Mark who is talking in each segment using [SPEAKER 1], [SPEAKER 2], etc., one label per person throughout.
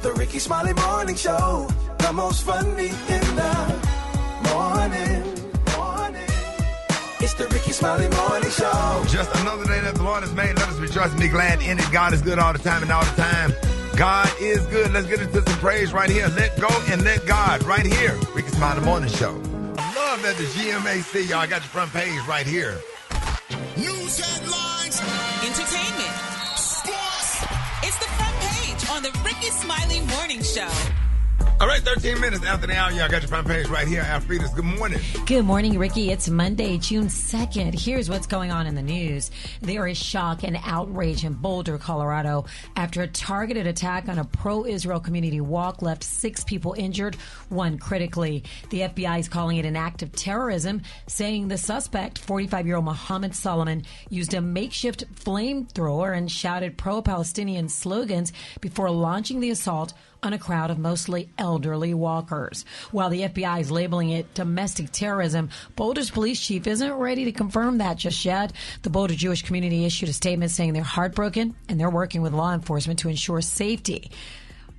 [SPEAKER 1] The Rickey Smiley Morning Show, the most funny in the morning. It's the Rickey Smiley Morning Show.
[SPEAKER 2] Just another day that the Lord has made. Let us rejoice and be glad in it. God is good all the time and all the time. God is good. Let's get into some praise right here. Let go and let God right here. Rickey Smiley Morning Show. Love that the GMAC, y'all got your front page right here.
[SPEAKER 3] News headlines.
[SPEAKER 4] Entertainment.
[SPEAKER 3] Sports.
[SPEAKER 4] It's the front page on the Rickey Smiley Morning Show.
[SPEAKER 2] All right, 13 minutes after the hour, y'all got your front page right here. Alfreda's, good morning.
[SPEAKER 5] Good morning, Ricky. It's Monday, June 2nd. Here's what's going on in the news. There is shock and outrage in Boulder, Colorado, after a targeted attack on a pro-Israel community walk left 6 people injured, 1 critically. The FBI is calling it an act of terrorism, saying the suspect, 45-year-old Mohammed Solomon, used a makeshift flamethrower and shouted pro-Palestinian slogans before launching the assault on a crowd of mostly elderly walkers. While the FBI is labeling it domestic terrorism, Boulder's police chief isn't ready to confirm that just yet. The Boulder Jewish community issued a statement saying they're heartbroken and they're working with law enforcement to ensure safety.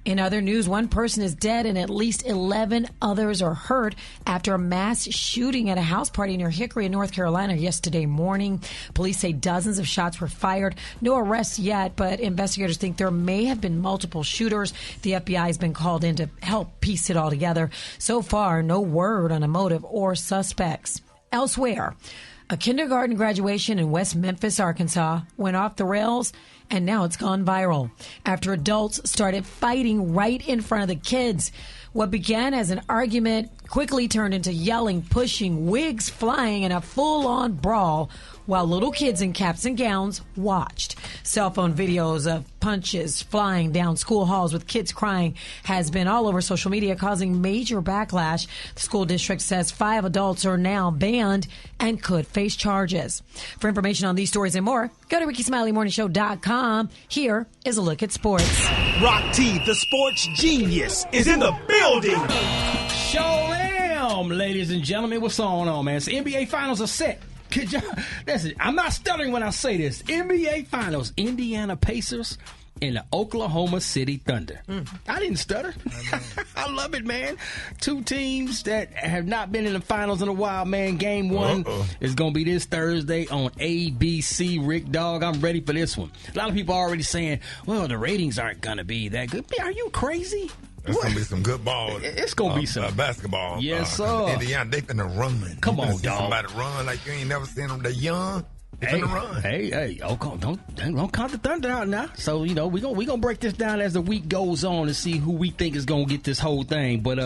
[SPEAKER 5] In other news, 1 person is dead and at least 11 others are hurt after a mass shooting at a house party near Hickory in North Carolina yesterday morning. Police say dozens of shots were fired. No arrests yet, but investigators think there may have been multiple shooters. The FBI has been called in to help piece it all together. So far, no word on a motive or suspects. Elsewhere, a kindergarten graduation in West Memphis, Arkansas, went off the rails, and now it's gone viral after adults started fighting right in front of the kids. What began as an argument quickly turned into yelling, pushing, wigs flying, and a full-on brawl while little kids in caps and gowns watched. Cell phone videos of punches flying down school halls with kids crying has been all over social media, causing major backlash. The school district says 5 adults are now banned and could face charges. For information on these stories and more, go to RickeySmileyMorningShow.com. Here is a look at sports.
[SPEAKER 1] Rock T, the sports genius, is in the building.
[SPEAKER 6] Show am, ladies and gentlemen. What's going on, man? So NBA Finals are set. Could y'all, listen, I'm not stuttering when I say this. NBA Finals, Indiana Pacers and the Oklahoma City Thunder. I didn't stutter. I love it, man. 2 teams that have not been in the finals in a while, man. Game 1 is going to be this Thursday on ABC. Rick Dog, I'm ready for this one. A lot of people are already saying, well, the ratings aren't going to be that good. Are you crazy?
[SPEAKER 2] It's going to be some good ball.
[SPEAKER 6] It's going to be some
[SPEAKER 2] basketball.
[SPEAKER 6] Yes, sir.
[SPEAKER 2] Indiana, they finna run.
[SPEAKER 6] Come on,
[SPEAKER 2] see
[SPEAKER 6] dog.
[SPEAKER 2] Somebody run like you ain't never seen them. They're young. They finna run.
[SPEAKER 6] Hey, don't count the Thunder out now. So, we gonna break this down as the week goes on and see who we think is gonna get this whole thing. But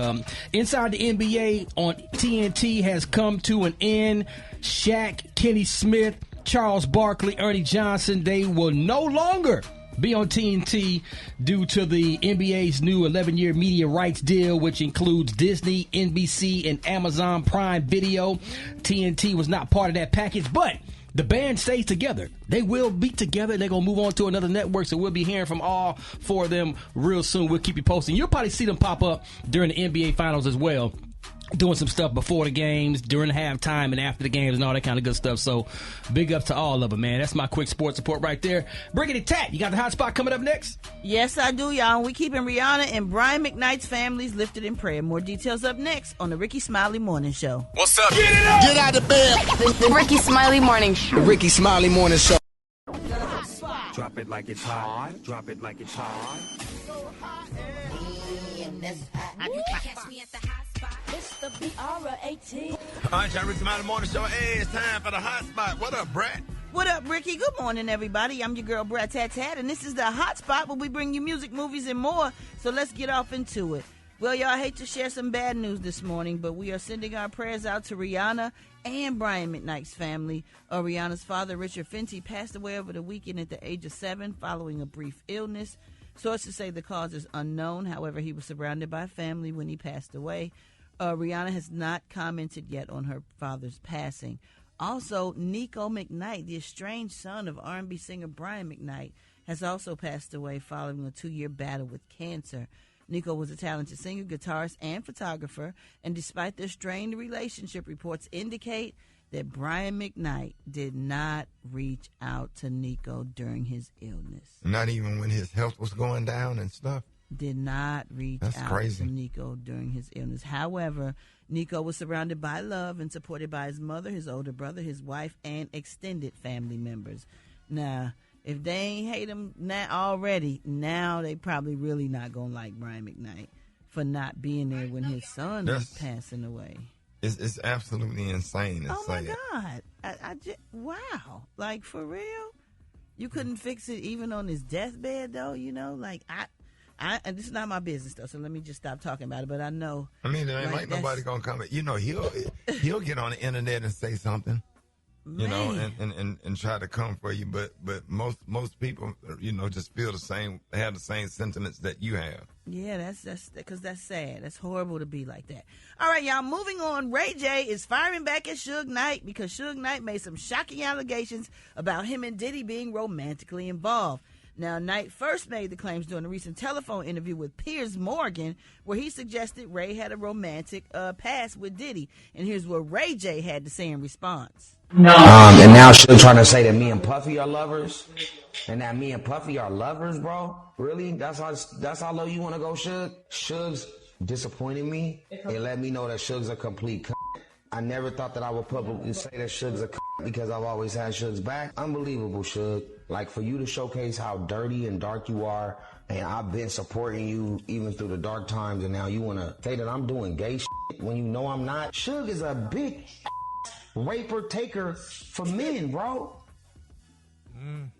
[SPEAKER 6] inside the NBA on TNT has come to an end. Shaq, Kenny Smith, Charles Barkley, Ernie Johnson, they will no longer be on TNT due to the NBA's new 11-year media rights deal, which includes Disney, NBC, and Amazon Prime Video. TNT was not part of that package, but the band stays together. They will be together. They're going to move on to another network, so we'll be hearing from all 4 of them real soon. We'll keep you posted. You'll probably see them pop up during the NBA Finals as well, doing some stuff before the games, during the halftime, and after the games, and all that kind of good stuff. So big up to all of them, man. That's my quick sports report right there. Briggity Tat, you got the hot spot coming up next?
[SPEAKER 7] Yes, I do, y'all. We keeping Rihanna and Brian McKnight's families lifted in prayer. More details up next on the Rickey Smiley Morning Show.
[SPEAKER 3] What's up? Get it up! Get out of bed!
[SPEAKER 8] The Rickey Smiley Morning Show.
[SPEAKER 3] The Rickey Smiley Morning Show.
[SPEAKER 1] Drop it like it's hot. Drop it like it's hot.
[SPEAKER 9] Catch me at the hot spot. It's the B-R-A-T.
[SPEAKER 2] All right, y'all, Rickey Smiley Morning Show. Hey, it's time for the hot spot. What up, Brat?
[SPEAKER 7] What up, Ricky? Good morning, everybody. I'm your girl, Brat Tat Tat, and this is the hot spot where we bring you music, movies, and more. So let's get off into it. Well, y'all, I hate to share some bad news this morning, but we are sending our prayers out to Rihanna and Brian McKnight's family. Rihanna's father, Richard Fenty, passed away over the weekend at the age of 7 following a brief illness. Sources say the cause is unknown. However, he was surrounded by family when he passed away. Rihanna has not commented yet on her father's passing. Also, Nico McKnight, the estranged son of R&B singer Brian McKnight, has also passed away following a 2-year battle with cancer. Nico was a talented singer, guitarist, and photographer, and despite their strained relationship, reports indicate that Brian McKnight did not reach out to Nico during his illness.
[SPEAKER 2] Not even when his health was going down and stuff?
[SPEAKER 7] did not reach out to Nico during his illness. However, Nico was surrounded by love and supported by his mother, his older brother, his wife, and extended family members. Now, if they ain't hate him now already, now they probably really not going to like Brian McKnight for not being there when his son was passing away.
[SPEAKER 2] It's absolutely insane.
[SPEAKER 7] Oh, my God. I just, wow. Like, for real? You couldn't fix it even on his deathbed, though, you know? Like, and this is not my business, though, so let me just stop talking about it, but I know.
[SPEAKER 2] I mean, there ain't like nobody going to come. You know, he'll get on the internet and say something. You know, and try to come for you, but most people, you know, just feel have the same sentiments that you have.
[SPEAKER 7] Yeah, that's because that's sad. That's horrible to be like that. All right, y'all. Moving on. Ray J is firing back at Suge Knight because Suge Knight made some shocking allegations about him and Diddy being romantically involved. Now, Knight first made the claims during a recent telephone interview with Piers Morgan, where he suggested Ray had a romantic past with Diddy. And here's what Ray J had to say in response.
[SPEAKER 10] No. And now Suge trying to say that me and Puffy are lovers, and that me and Puffy are lovers, bro. Really? That's how low you want to go, Suge? Suge's disappointed me and let me know that Suge's a complete c***. I never thought that I would publicly say that Suge's a c*** because I've always had Suge's back. Unbelievable, Suge. Like, for you to showcase how dirty and dark you are, and I've been supporting you even through the dark times, and now you want to say that I'm doing gay shit when you know I'm not? Suge is a big raper taker for men, bro.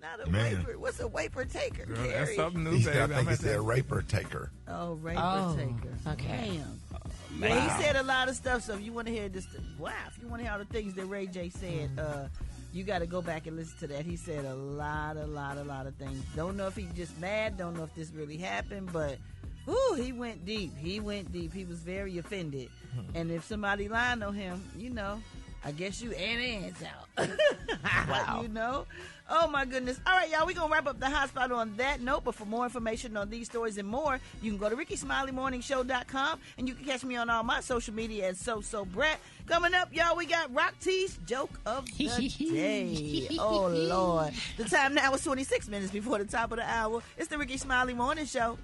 [SPEAKER 7] Not a raper. What's a raper taker?
[SPEAKER 11] Girl, that's something new, baby.
[SPEAKER 2] I think he said raper taker.
[SPEAKER 7] Oh, raper taker.
[SPEAKER 5] Okay.
[SPEAKER 7] Damn. Well, he said a lot of stuff, so if you want to hear this, if you want to hear all the things that Ray J said, you got to go back and listen to that. He said a lot of things. Don't know if he's just mad. Don't know if this really happened, but he went deep. He was very offended. And if somebody lying on him, you know, I guess you and out. Wow. You know? Oh, my goodness. All right, y'all, we're going to wrap up the hot spot on that note. But for more information on these stories and more, you can go to RickySmileyMorningShow.com, and you can catch me on all my social media at Brat. Coming up, y'all, we got Rock T's Joke of the Day. Oh, Lord. The time now is 26 minutes before the top of the hour. It's the Rickey Smiley Morning Show.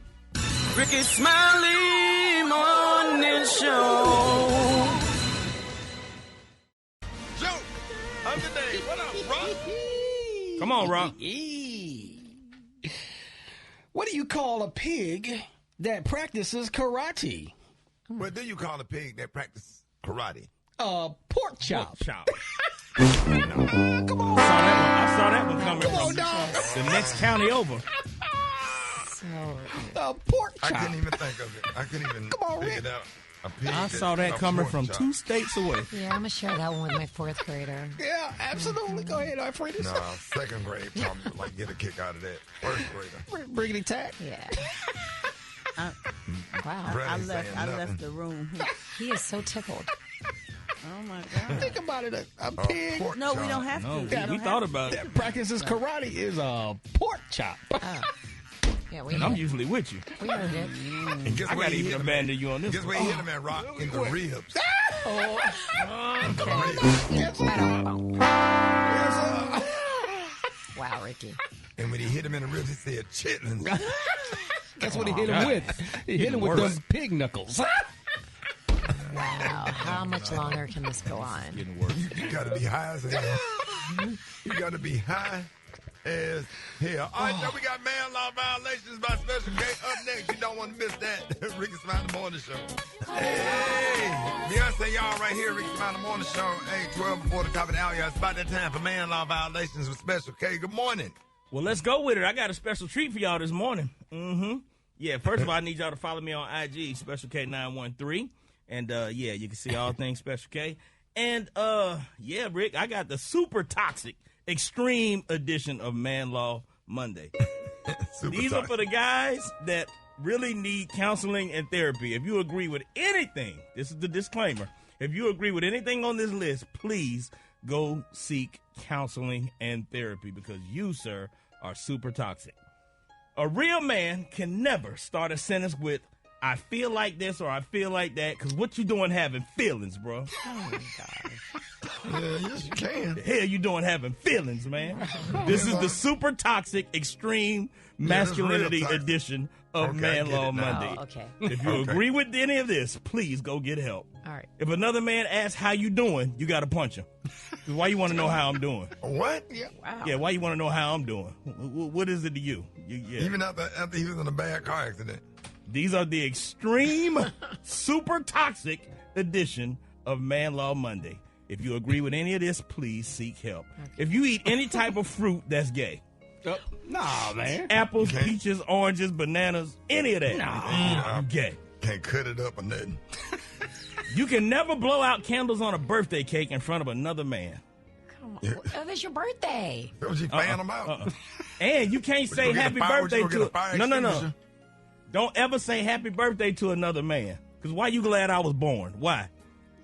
[SPEAKER 1] Rickey Smiley Morning Show.
[SPEAKER 2] Joke of the day. What up, Rock?
[SPEAKER 11] Come on, Rock.
[SPEAKER 6] What do you call a pig that practices karate?
[SPEAKER 2] What do you call a pig that practices karate?
[SPEAKER 6] Pork chop.
[SPEAKER 11] Pork chop.
[SPEAKER 6] Come on.
[SPEAKER 11] I saw that one coming
[SPEAKER 6] Come on,
[SPEAKER 11] from
[SPEAKER 6] dog.
[SPEAKER 11] the next county over.
[SPEAKER 6] Pork chop.
[SPEAKER 2] I couldn't even think of it. I couldn't even figure it out.
[SPEAKER 11] I saw that coming from 2 states away.
[SPEAKER 5] Yeah, I'm going to share that one with my 4th grader.
[SPEAKER 6] Yeah, absolutely. Go ahead, Alfred.
[SPEAKER 2] No, 2nd grade probably like get a kick out of that. 1st grader.
[SPEAKER 6] Briggity tack.
[SPEAKER 5] Yeah.
[SPEAKER 7] Wow.
[SPEAKER 2] Brett
[SPEAKER 7] I
[SPEAKER 2] ain't saying
[SPEAKER 7] left
[SPEAKER 2] nothing.
[SPEAKER 7] the room.
[SPEAKER 5] He is so tickled.
[SPEAKER 7] Oh, my God.
[SPEAKER 6] Think about it. A pig
[SPEAKER 2] pork
[SPEAKER 7] No, we
[SPEAKER 2] chop.
[SPEAKER 7] don't have to.
[SPEAKER 11] No,
[SPEAKER 7] We
[SPEAKER 11] we
[SPEAKER 7] don't
[SPEAKER 11] thought
[SPEAKER 7] have
[SPEAKER 11] about it.
[SPEAKER 6] that practices karate is a pork chop.
[SPEAKER 5] Yeah, we
[SPEAKER 11] And I'm usually with you.
[SPEAKER 5] We heard it.
[SPEAKER 2] And guess
[SPEAKER 11] I
[SPEAKER 2] where
[SPEAKER 11] got to
[SPEAKER 2] he
[SPEAKER 11] even
[SPEAKER 2] hit him
[SPEAKER 11] abandon you on this
[SPEAKER 2] Guess
[SPEAKER 11] one.
[SPEAKER 2] where he hit him at, Rock? In the ribs.
[SPEAKER 5] Wow, Ricky.
[SPEAKER 2] And when he hit him in the ribs, he said chitlins.
[SPEAKER 6] That's what he hit him with. He hit him with them pig knuckles.
[SPEAKER 5] Wow. How much longer can this go on?
[SPEAKER 11] Getting worse.
[SPEAKER 2] You got to be high as hell. You got to be high as hell. All right, now we got man law violations by Special K up next. You don't want to miss that. Rickey Smiley Morning Show. Hey, Beyonce, y'all right here, Rickey Smiley Morning Show. Hey, 12 before the top of the hour. Y'all. It's about that time for man law violations with Special K. Good morning.
[SPEAKER 11] Well, let's go with it. I got a special treat for y'all this morning. Yeah, first of all, I need y'all to follow me on IG, Special K913. And, yeah, you can see all things Special K. And, yeah, Rick, I got the super toxic extreme edition of Man Law Monday. These are for the guys that really need counseling and therapy. If you agree with anything, this is the disclaimer. If you agree with anything on this list, please go seek counseling and therapy because you, sir, are super toxic. A real man can never start a sentence with, I feel like this or I feel like that, because what you doing having feelings, bro?
[SPEAKER 5] Oh, my gosh.
[SPEAKER 2] yes, you can.
[SPEAKER 11] The hell you doing having feelings, man? This is the super toxic, extreme masculinity edition of Man Law Monday.
[SPEAKER 5] Oh, okay.
[SPEAKER 11] If you agree with any of this, please go get help.
[SPEAKER 5] All right.
[SPEAKER 11] If another man asks how you doing, you got to punch him. Why you want to know how I'm doing?
[SPEAKER 2] What? Yeah.
[SPEAKER 5] Wow.
[SPEAKER 11] Yeah, why you want to know how I'm doing? What is it to you?
[SPEAKER 2] Even after he was in a bad car accident.
[SPEAKER 11] These are the extreme, super toxic edition of Man Law Monday. If you agree with any of this, please seek help. Okay. If you eat any type of fruit, that's gay.
[SPEAKER 6] Nah, man.
[SPEAKER 11] Apples, peaches, oranges, bananas, any of that.
[SPEAKER 2] Nah.
[SPEAKER 11] You gay.
[SPEAKER 2] Can't cut it up or nothing.
[SPEAKER 11] You can never blow out candles on a birthday cake in front of another man.
[SPEAKER 5] Come on. Oh, that's your birthday.
[SPEAKER 2] That was you fan them out.
[SPEAKER 11] And you can't say happy birthday to... No. Don't ever say happy birthday to another man. Because why you glad I was born? Why?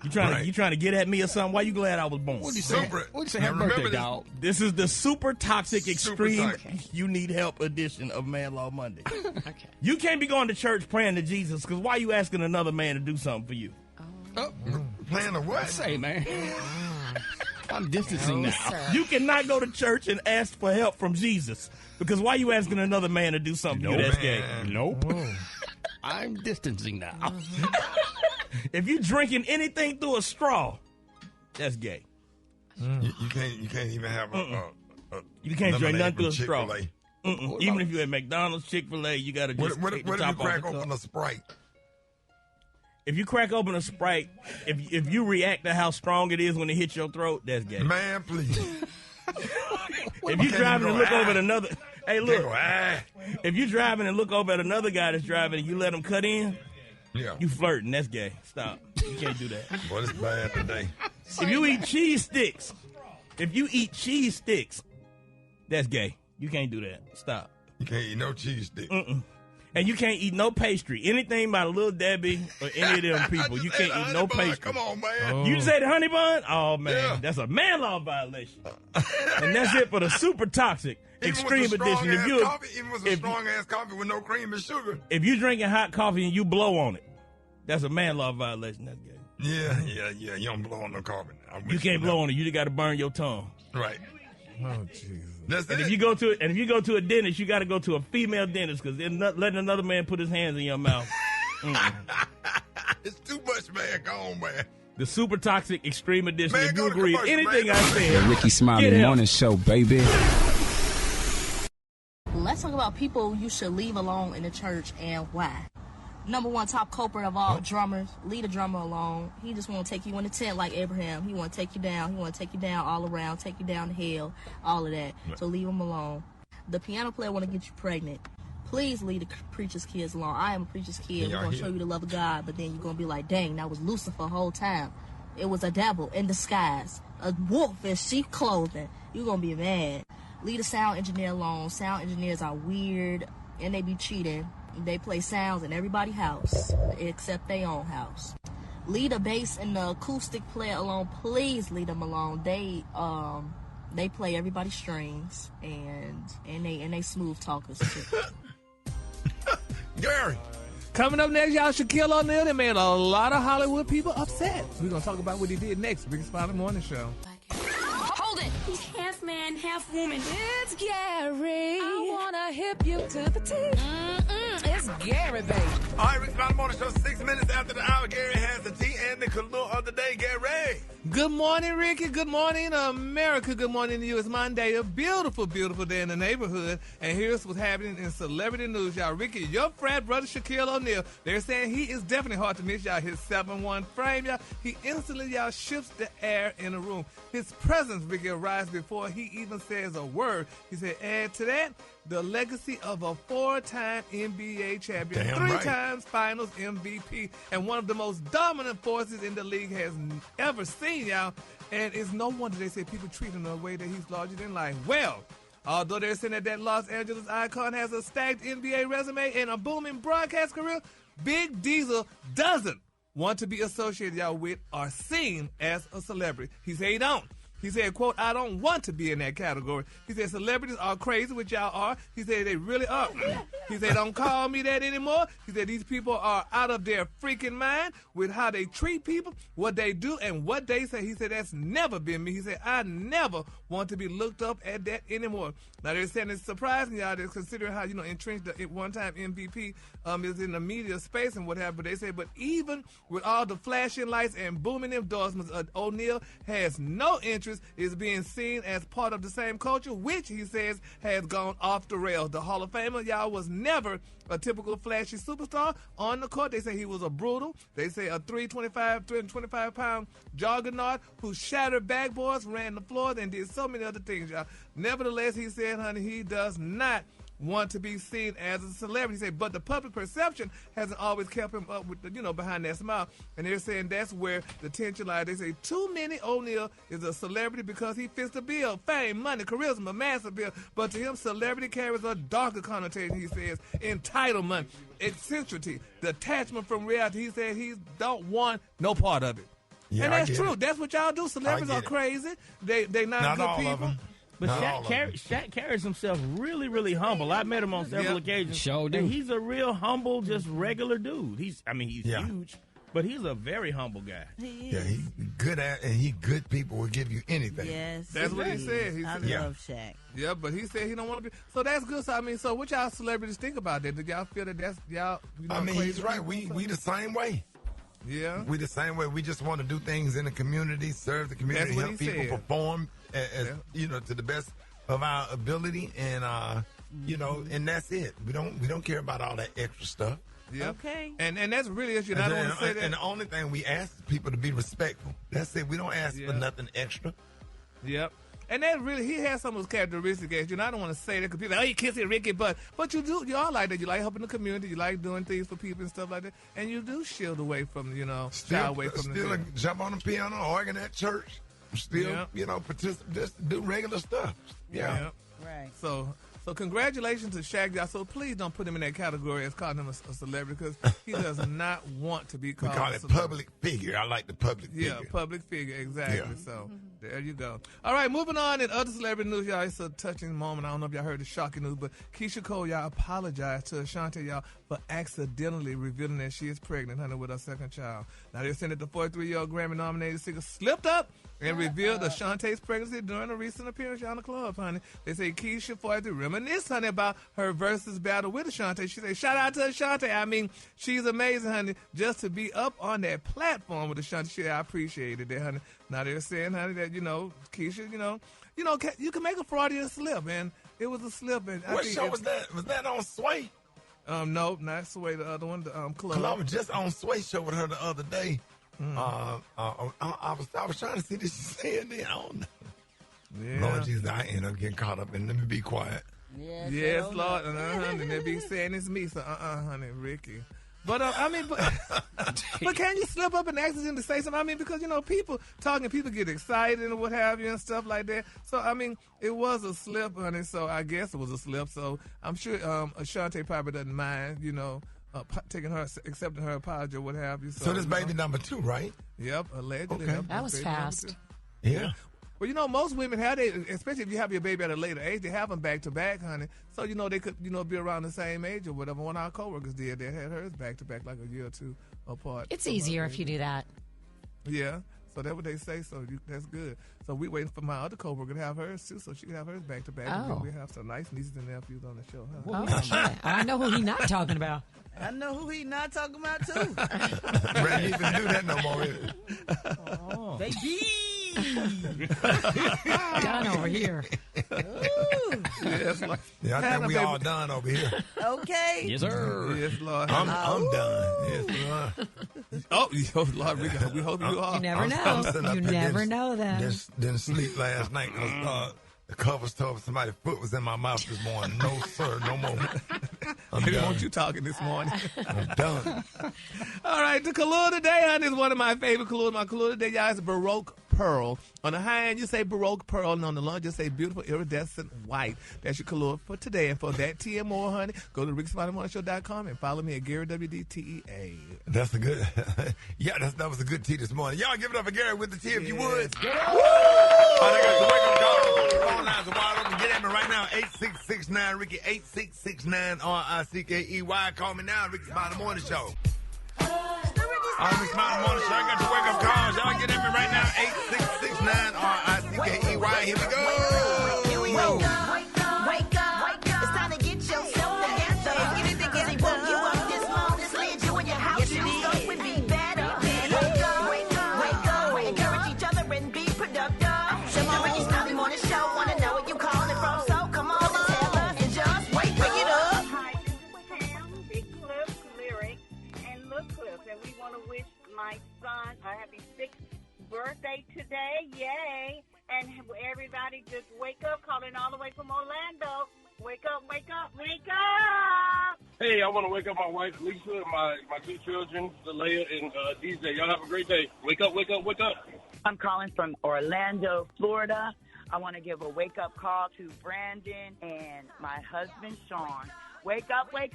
[SPEAKER 11] You trying to get at me or something? Why you glad I was born?
[SPEAKER 6] What do you say? Happy birthday, dog?
[SPEAKER 11] This is the super toxic, extreme, you need help edition of Man Law Monday. Okay. You can't be going to church praying to Jesus because why you asking another man to do something for you?
[SPEAKER 2] Playing the what?
[SPEAKER 6] Say, man. I'm distancing now.
[SPEAKER 5] Sir.
[SPEAKER 11] You cannot go to church and ask for help from Jesus because why you asking another man to do something for you? That's gay.
[SPEAKER 6] Nope. I'm distancing now.
[SPEAKER 11] If you drinking anything through a straw, that's gay.
[SPEAKER 2] You can't even have
[SPEAKER 11] you can't drink nothing through a straw.
[SPEAKER 2] Chick-fil-A.
[SPEAKER 11] Even if you're at McDonald's, Chick-fil-A, you got to just
[SPEAKER 2] What if you crack open a Sprite?
[SPEAKER 11] If you crack open a Sprite, if you react to how strong it is when it hits your throat, that's gay.
[SPEAKER 2] Man, please.
[SPEAKER 11] If you driving and look over at another, hey, look. If you driving and look over at another guy that's driving and you let him cut in, you flirting. That's gay. Stop. You can't do that.
[SPEAKER 2] Boy, it's bad today.
[SPEAKER 11] If you eat cheese sticks, that's gay. You can't do that. Stop.
[SPEAKER 2] You can't eat no cheese sticks.
[SPEAKER 11] And you can't eat no pastry. Anything by Little Debbie or any of them people. You can't eat no pastry.
[SPEAKER 2] Come on, man.
[SPEAKER 11] You say the honey bun? Oh, man. That's a man law violation. And that's it for the super toxic extreme edition.
[SPEAKER 2] Even with a strong-ass coffee with no cream and sugar.
[SPEAKER 11] If you drinking hot coffee and you blow on it, that's a man law violation. That's gay.
[SPEAKER 2] Yeah. You don't blow on no coffee.
[SPEAKER 11] You can't blow on it. You just got to burn your tongue.
[SPEAKER 2] Right.
[SPEAKER 12] Oh, Jesus.
[SPEAKER 2] That's
[SPEAKER 11] and
[SPEAKER 2] it.
[SPEAKER 11] if you go to a dentist, you got to go to a female dentist because they're not letting another man put his hands in your mouth.
[SPEAKER 2] It's too much, man. Go on, man.
[SPEAKER 11] The super toxic extreme edition.
[SPEAKER 2] Man,
[SPEAKER 11] if you agree with anything I said,
[SPEAKER 13] the Rickey Smiley Morning Show, baby.
[SPEAKER 14] Let's talk about people you should leave alone in the church and why. Number one top culprit of all drummers, leave a drummer alone. He just want to take you in the tent like Abraham. He want to take you down. He want to take you down all around, take you down to hell, all of that. So leave him alone. The piano player want to get you pregnant. Please leave the preacher's kids alone. I am a preacher's kid. We're going to show you the love of God, but then you're going to be like, dang, that was Lucifer the whole time. It was a devil in disguise, a wolf in sheep clothing. You're going to be mad. Leave the sound engineer alone. Sound engineers are weird, and they be cheating. They play sounds in everybody's house except their own house. Leave the bass and the acoustic player alone. Please leave them alone. They play everybody's strings and they smooth talkers too.
[SPEAKER 2] Gary.
[SPEAKER 12] Coming up next, y'all, Shaquille O'Neal. They made a lot of Hollywood people upset. We're going to talk about what he did next. Rickey Smiley Morning Show.
[SPEAKER 9] Hold it. He's half man, half woman. It's Gary. I want to hip you to the teeth. It's Gary, baby.
[SPEAKER 2] All right, Rickey Smiley Morning Show, 6 minutes after the hour. Gary has the tea and the color of the day. Gary.
[SPEAKER 12] Good morning, Ricky. Good morning, America. Good morning to you. It's Monday, a beautiful, beautiful day in the neighborhood. And here's what's happening in celebrity news, y'all. Ricky, your frat brother Shaquille O'Neal, they're saying he is definitely hard to miss, y'all. His 7'1" frame, y'all. He instantly, y'all, shifts the air in the room. His presence, Ricky, arrives before he even says a word. He said, add to that, the legacy of a 4-time NBA champion, 3 times finals MVP, and one of the most dominant forces in the league has ever seen, y'all. And it's no wonder they say people treat him the way that he's larger than life. Well, although they're saying that Los Angeles icon has a stacked NBA resume and a booming broadcast career, Big Diesel doesn't want to be associated, y'all, with or seen as a celebrity. He said he don't. He said, quote, I don't want to be in that category. He said, celebrities are crazy, which y'all are. He said, they really are. He said, don't call me that anymore. He said, these people are out of their freaking mind with how they treat people, what they do, and what they say. He said, that's never been me. He said, I never want to be looked up at that anymore. Now, they're saying it's surprising, y'all, they're considering how, entrenched the one-time MVP is in the media space and what have you. But they say, but even with all the flashing lights and booming endorsements, O'Neal has no interest in being seen as part of the same culture, which he says has gone off the rails. The Hall of Famer, y'all, was never a typical flashy superstar on the court. They say he was a brutal. They say a 325-pound juggernaut who shattered backboards, ran the floors, and did so many other things, y'all. Nevertheless, he said, honey, he does not want to be seen as a celebrity. He said, but the public perception hasn't always kept him up with the, behind that smile. And they're saying that's where the tension lies. They say too many O'Neal is a celebrity because he fits the bill. Fame, money, charisma, massive bill. But to him, celebrity carries a darker connotation, he says. Entitlement, eccentricity, detachment from reality. He said he don't want no part of it.
[SPEAKER 2] Yeah,
[SPEAKER 12] and that's true.
[SPEAKER 2] It.
[SPEAKER 12] That's what y'all do. Celebrities are crazy. They not good
[SPEAKER 2] all
[SPEAKER 12] people.
[SPEAKER 2] Of them.
[SPEAKER 11] But Shaq carries himself really, really humble. I met him on several occasions.
[SPEAKER 6] Sure do.
[SPEAKER 11] And he's a real humble, just regular dude. He's huge, but he's a very humble guy.
[SPEAKER 2] Yeah, he's good and good people will give you anything.
[SPEAKER 7] Yes.
[SPEAKER 12] That's what he said.
[SPEAKER 7] I love Shaq.
[SPEAKER 12] Yeah, but he said he don't want to be. So that's good. So, so what y'all celebrities think about that? Did y'all feel that that's y'all?
[SPEAKER 2] He's right. We the same way.
[SPEAKER 12] Yeah.
[SPEAKER 2] We the same way. We just want to do things in the community, serve the community, help people perform as to the best of our ability, and and that's it. We don't care about all that extra stuff.
[SPEAKER 12] Yeah.
[SPEAKER 7] Okay.
[SPEAKER 12] And that's really it. I don't want to say that.
[SPEAKER 2] And the only thing we ask is people to be respectful. That's it. We don't ask for nothing extra.
[SPEAKER 12] Yep. And that really, he has some of those characteristics. I don't want to say that because people, you kiss it, Ricky, but you do. You all like that. You like helping the community. You like doing things for people and stuff like that. And you do shield away from, shy away from
[SPEAKER 2] still jump on the piano, organ at church. Still, participate, just do regular stuff. Yeah.
[SPEAKER 7] Right.
[SPEAKER 12] So congratulations to Shaq, y'all. So please don't put him in that category as calling him a celebrity because he does not want to be called
[SPEAKER 2] we call
[SPEAKER 12] a
[SPEAKER 2] it
[SPEAKER 12] celebrity.
[SPEAKER 2] Public figure. I like the public figure.
[SPEAKER 12] Yeah, public figure, exactly.
[SPEAKER 2] Yeah.
[SPEAKER 12] So there you go. All right, moving on in other celebrity news, y'all. It's a touching moment. I don't know if y'all heard the shocking news, but Keisha Cole, y'all, apologized to Ashanti, y'all, for accidentally revealing that she is pregnant, honey, with her second child. Now, they're saying that the 43-year-old Grammy-nominated singer slipped up and revealed Ashanti's pregnancy during a recent appearance on the club, honey. They say Keisha, 43, reminisced, honey, about her versus battle with Ashanti. She said, shout out to Ashanti. I mean, she's amazing, honey, just to be up on that platform with Ashanti. She said, I appreciated that, honey. Now they're saying, honey, that, Keisha, you can make a Freudian slip, and it was a slip. And
[SPEAKER 2] what show was that? Was that on Sway?
[SPEAKER 12] No, not Sway, the other one, the Club.
[SPEAKER 2] I was just on Sway show with her the other day. I was trying to see this saying there. I don't know.
[SPEAKER 12] Yeah.
[SPEAKER 2] Lord Jesus, I end up getting caught up in. Let me be quiet.
[SPEAKER 12] Yes, Lord. And they be saying it's me. So, honey, Ricky. But but can you slip up and accidentally say something? I mean, because people get excited and what have you and stuff like that. So I mean, it was a slip, honey. So I guess it was a slip. So I'm sure Ashanti probably doesn't mind, accepting her apology or what have you.
[SPEAKER 2] So this baby number 2, right?
[SPEAKER 12] Yep, allegedly.
[SPEAKER 2] Okay.
[SPEAKER 5] That was fast.
[SPEAKER 2] Yeah.
[SPEAKER 12] Well, most women have especially if you have your baby at a later age, they have them back to back, honey. So they could be around the same age or whatever. One of our coworkers did. They had hers back to back like a year or two apart.
[SPEAKER 5] It's easier if you do that.
[SPEAKER 12] Yeah. So that's what they say. So that's good. So we waiting for my other coworker to have hers too, so she can have hers back to back.
[SPEAKER 5] Oh.
[SPEAKER 12] We have some nice nieces and nephews on the show.
[SPEAKER 5] Huh? Oh, shit. I know who he's not talking about.
[SPEAKER 7] I know who he not talking about too.
[SPEAKER 2] Brad, you even do that no more.
[SPEAKER 7] Oh. Baby.
[SPEAKER 5] Done over here.
[SPEAKER 12] Yes, Lord.
[SPEAKER 2] Yeah, I think we all done over here.
[SPEAKER 7] Okay.
[SPEAKER 6] Yes, sir.
[SPEAKER 12] Yes, Lord.
[SPEAKER 2] I'm done. Yes, Lord.
[SPEAKER 12] Lord, we hope you are.
[SPEAKER 5] You never know. You never know that.
[SPEAKER 2] Didn't sleep last night because the covers told somebody's foot was in my mouth this morning. No, sir, no more.
[SPEAKER 12] I didn't want you talking this morning.
[SPEAKER 2] I'm done.
[SPEAKER 12] All right, the color today, honey, is one of my favorite colors. My color today, y'all, is Baroque pearl. On the high end, you say Baroque pearl, and on the low, just say beautiful iridescent white. That's your color for today. And for that tea and more, honey, go to RickySmileyMorningShow.com and follow me at Gary WDTEA.
[SPEAKER 2] That's a good, that was a good tea this morning. Y'all give it up for Gary with the tea if you would.
[SPEAKER 12] Woo!
[SPEAKER 2] All right, guys, the wake-up call. Phone lines are wide open. Get at me right now, 8669-RICKY, 8669-RICKEY. Call me now, Rickey Smiley Morning Show. Rickey Smiley Morning Show. I got your wake-up calls. Y'all get at me right now, 8669-RICKEY. Here we go.
[SPEAKER 7] Here we go. Wake up. It's time to get yourself together. Get it together. They woke you up this morning, slid you in your house. You would be better. Wake up. Encourage each other and be productive. The Rickey Smiley Morning Show. Wanna know where you calling from? So come on and tell us and just wake it up.
[SPEAKER 15] Hi, this is Pam, Big Cliff, Lyric, and Little Cliff, and we want to wish my son a happy 6th birthday today. Yay! And everybody just wake up, calling all the way from Orlando. Wake up.
[SPEAKER 16] Hey, I want to wake up my wife, Lisa, my two children, Leia and DJ. Y'all have a great day. Wake up.
[SPEAKER 17] I'm calling from Orlando, Florida. I want to give a wake-up call to Brandon and my husband, Sean. Wake up. Hey,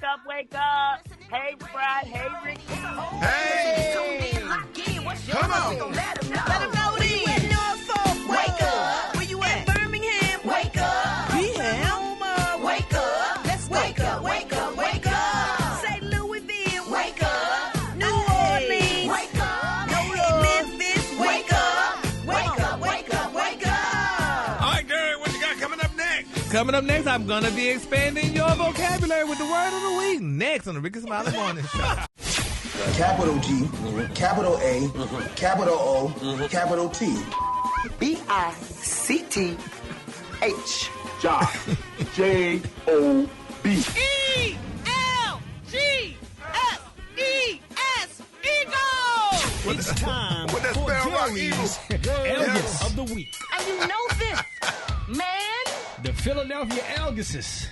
[SPEAKER 17] Brat. Hey, Ricky.
[SPEAKER 2] Hey! Come on!
[SPEAKER 7] Let them know where you at, Norfolk. Wake up. Where you at, Birmingham? Wake up. Homer. Wake up. Let's wake up. St. Louisville. Wake up. New Orleans. Wake up. Memphis. Wake up.
[SPEAKER 2] All right, Gary, what you got coming up next?
[SPEAKER 12] Coming up next, I'm going to be expanding your vocabulary with the word of the week. Next on the Rickey Smiley Morning Show.
[SPEAKER 18] Capital G, capital A, capital O, capital T.
[SPEAKER 19] BICTH.
[SPEAKER 16] Job. J-O-B.
[SPEAKER 7] ELGSES. Eagle.
[SPEAKER 6] It's time
[SPEAKER 2] What that
[SPEAKER 6] for
[SPEAKER 2] spell about
[SPEAKER 6] Gary's
[SPEAKER 2] evil?
[SPEAKER 6] Elgis of the Week.
[SPEAKER 7] And you know this, man.
[SPEAKER 6] The Philadelphia Elgises.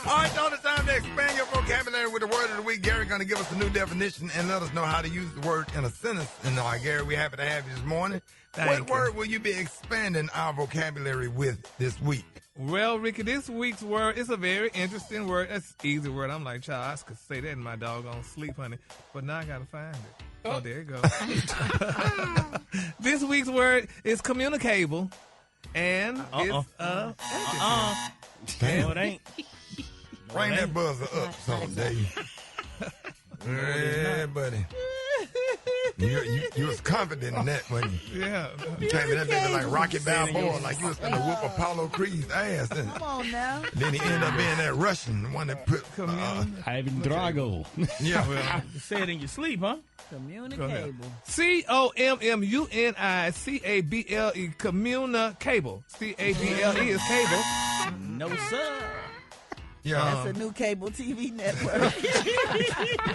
[SPEAKER 2] All right, y'all, it's time to expand your vocabulary with the word of the week. Gary's going to give us a new definition and let us know how to use the word in a sentence. And Gary, we're happy to have you this morning. What word will you be expanding our vocabulary with this week?
[SPEAKER 12] Well, Ricky, this week's word is a very interesting word. It's an easy word. I'm like, child, I could say that in my doggone sleep, honey. But now I got to find it. Oh, there you go. This week's word is communicable. And it's
[SPEAKER 11] No, it ain't.
[SPEAKER 2] Bring that buzzer up someday. Yeah, buddy. You was confident in that, wasn't you?
[SPEAKER 12] Yeah.
[SPEAKER 2] You came in that baby like Rocky Balboa, like you was going to whoop Apollo Creed's ass. Come
[SPEAKER 7] on now.
[SPEAKER 2] Then he ended up being that Russian, the one that put...
[SPEAKER 6] Ivan Drago.
[SPEAKER 2] Yeah, well.
[SPEAKER 11] You say it in your sleep, huh?
[SPEAKER 7] Communicable.
[SPEAKER 12] COMMUNICABLE. Communicable. CABLE is cable.
[SPEAKER 11] No, sir.
[SPEAKER 2] Yeah.
[SPEAKER 7] That's a new cable TV network.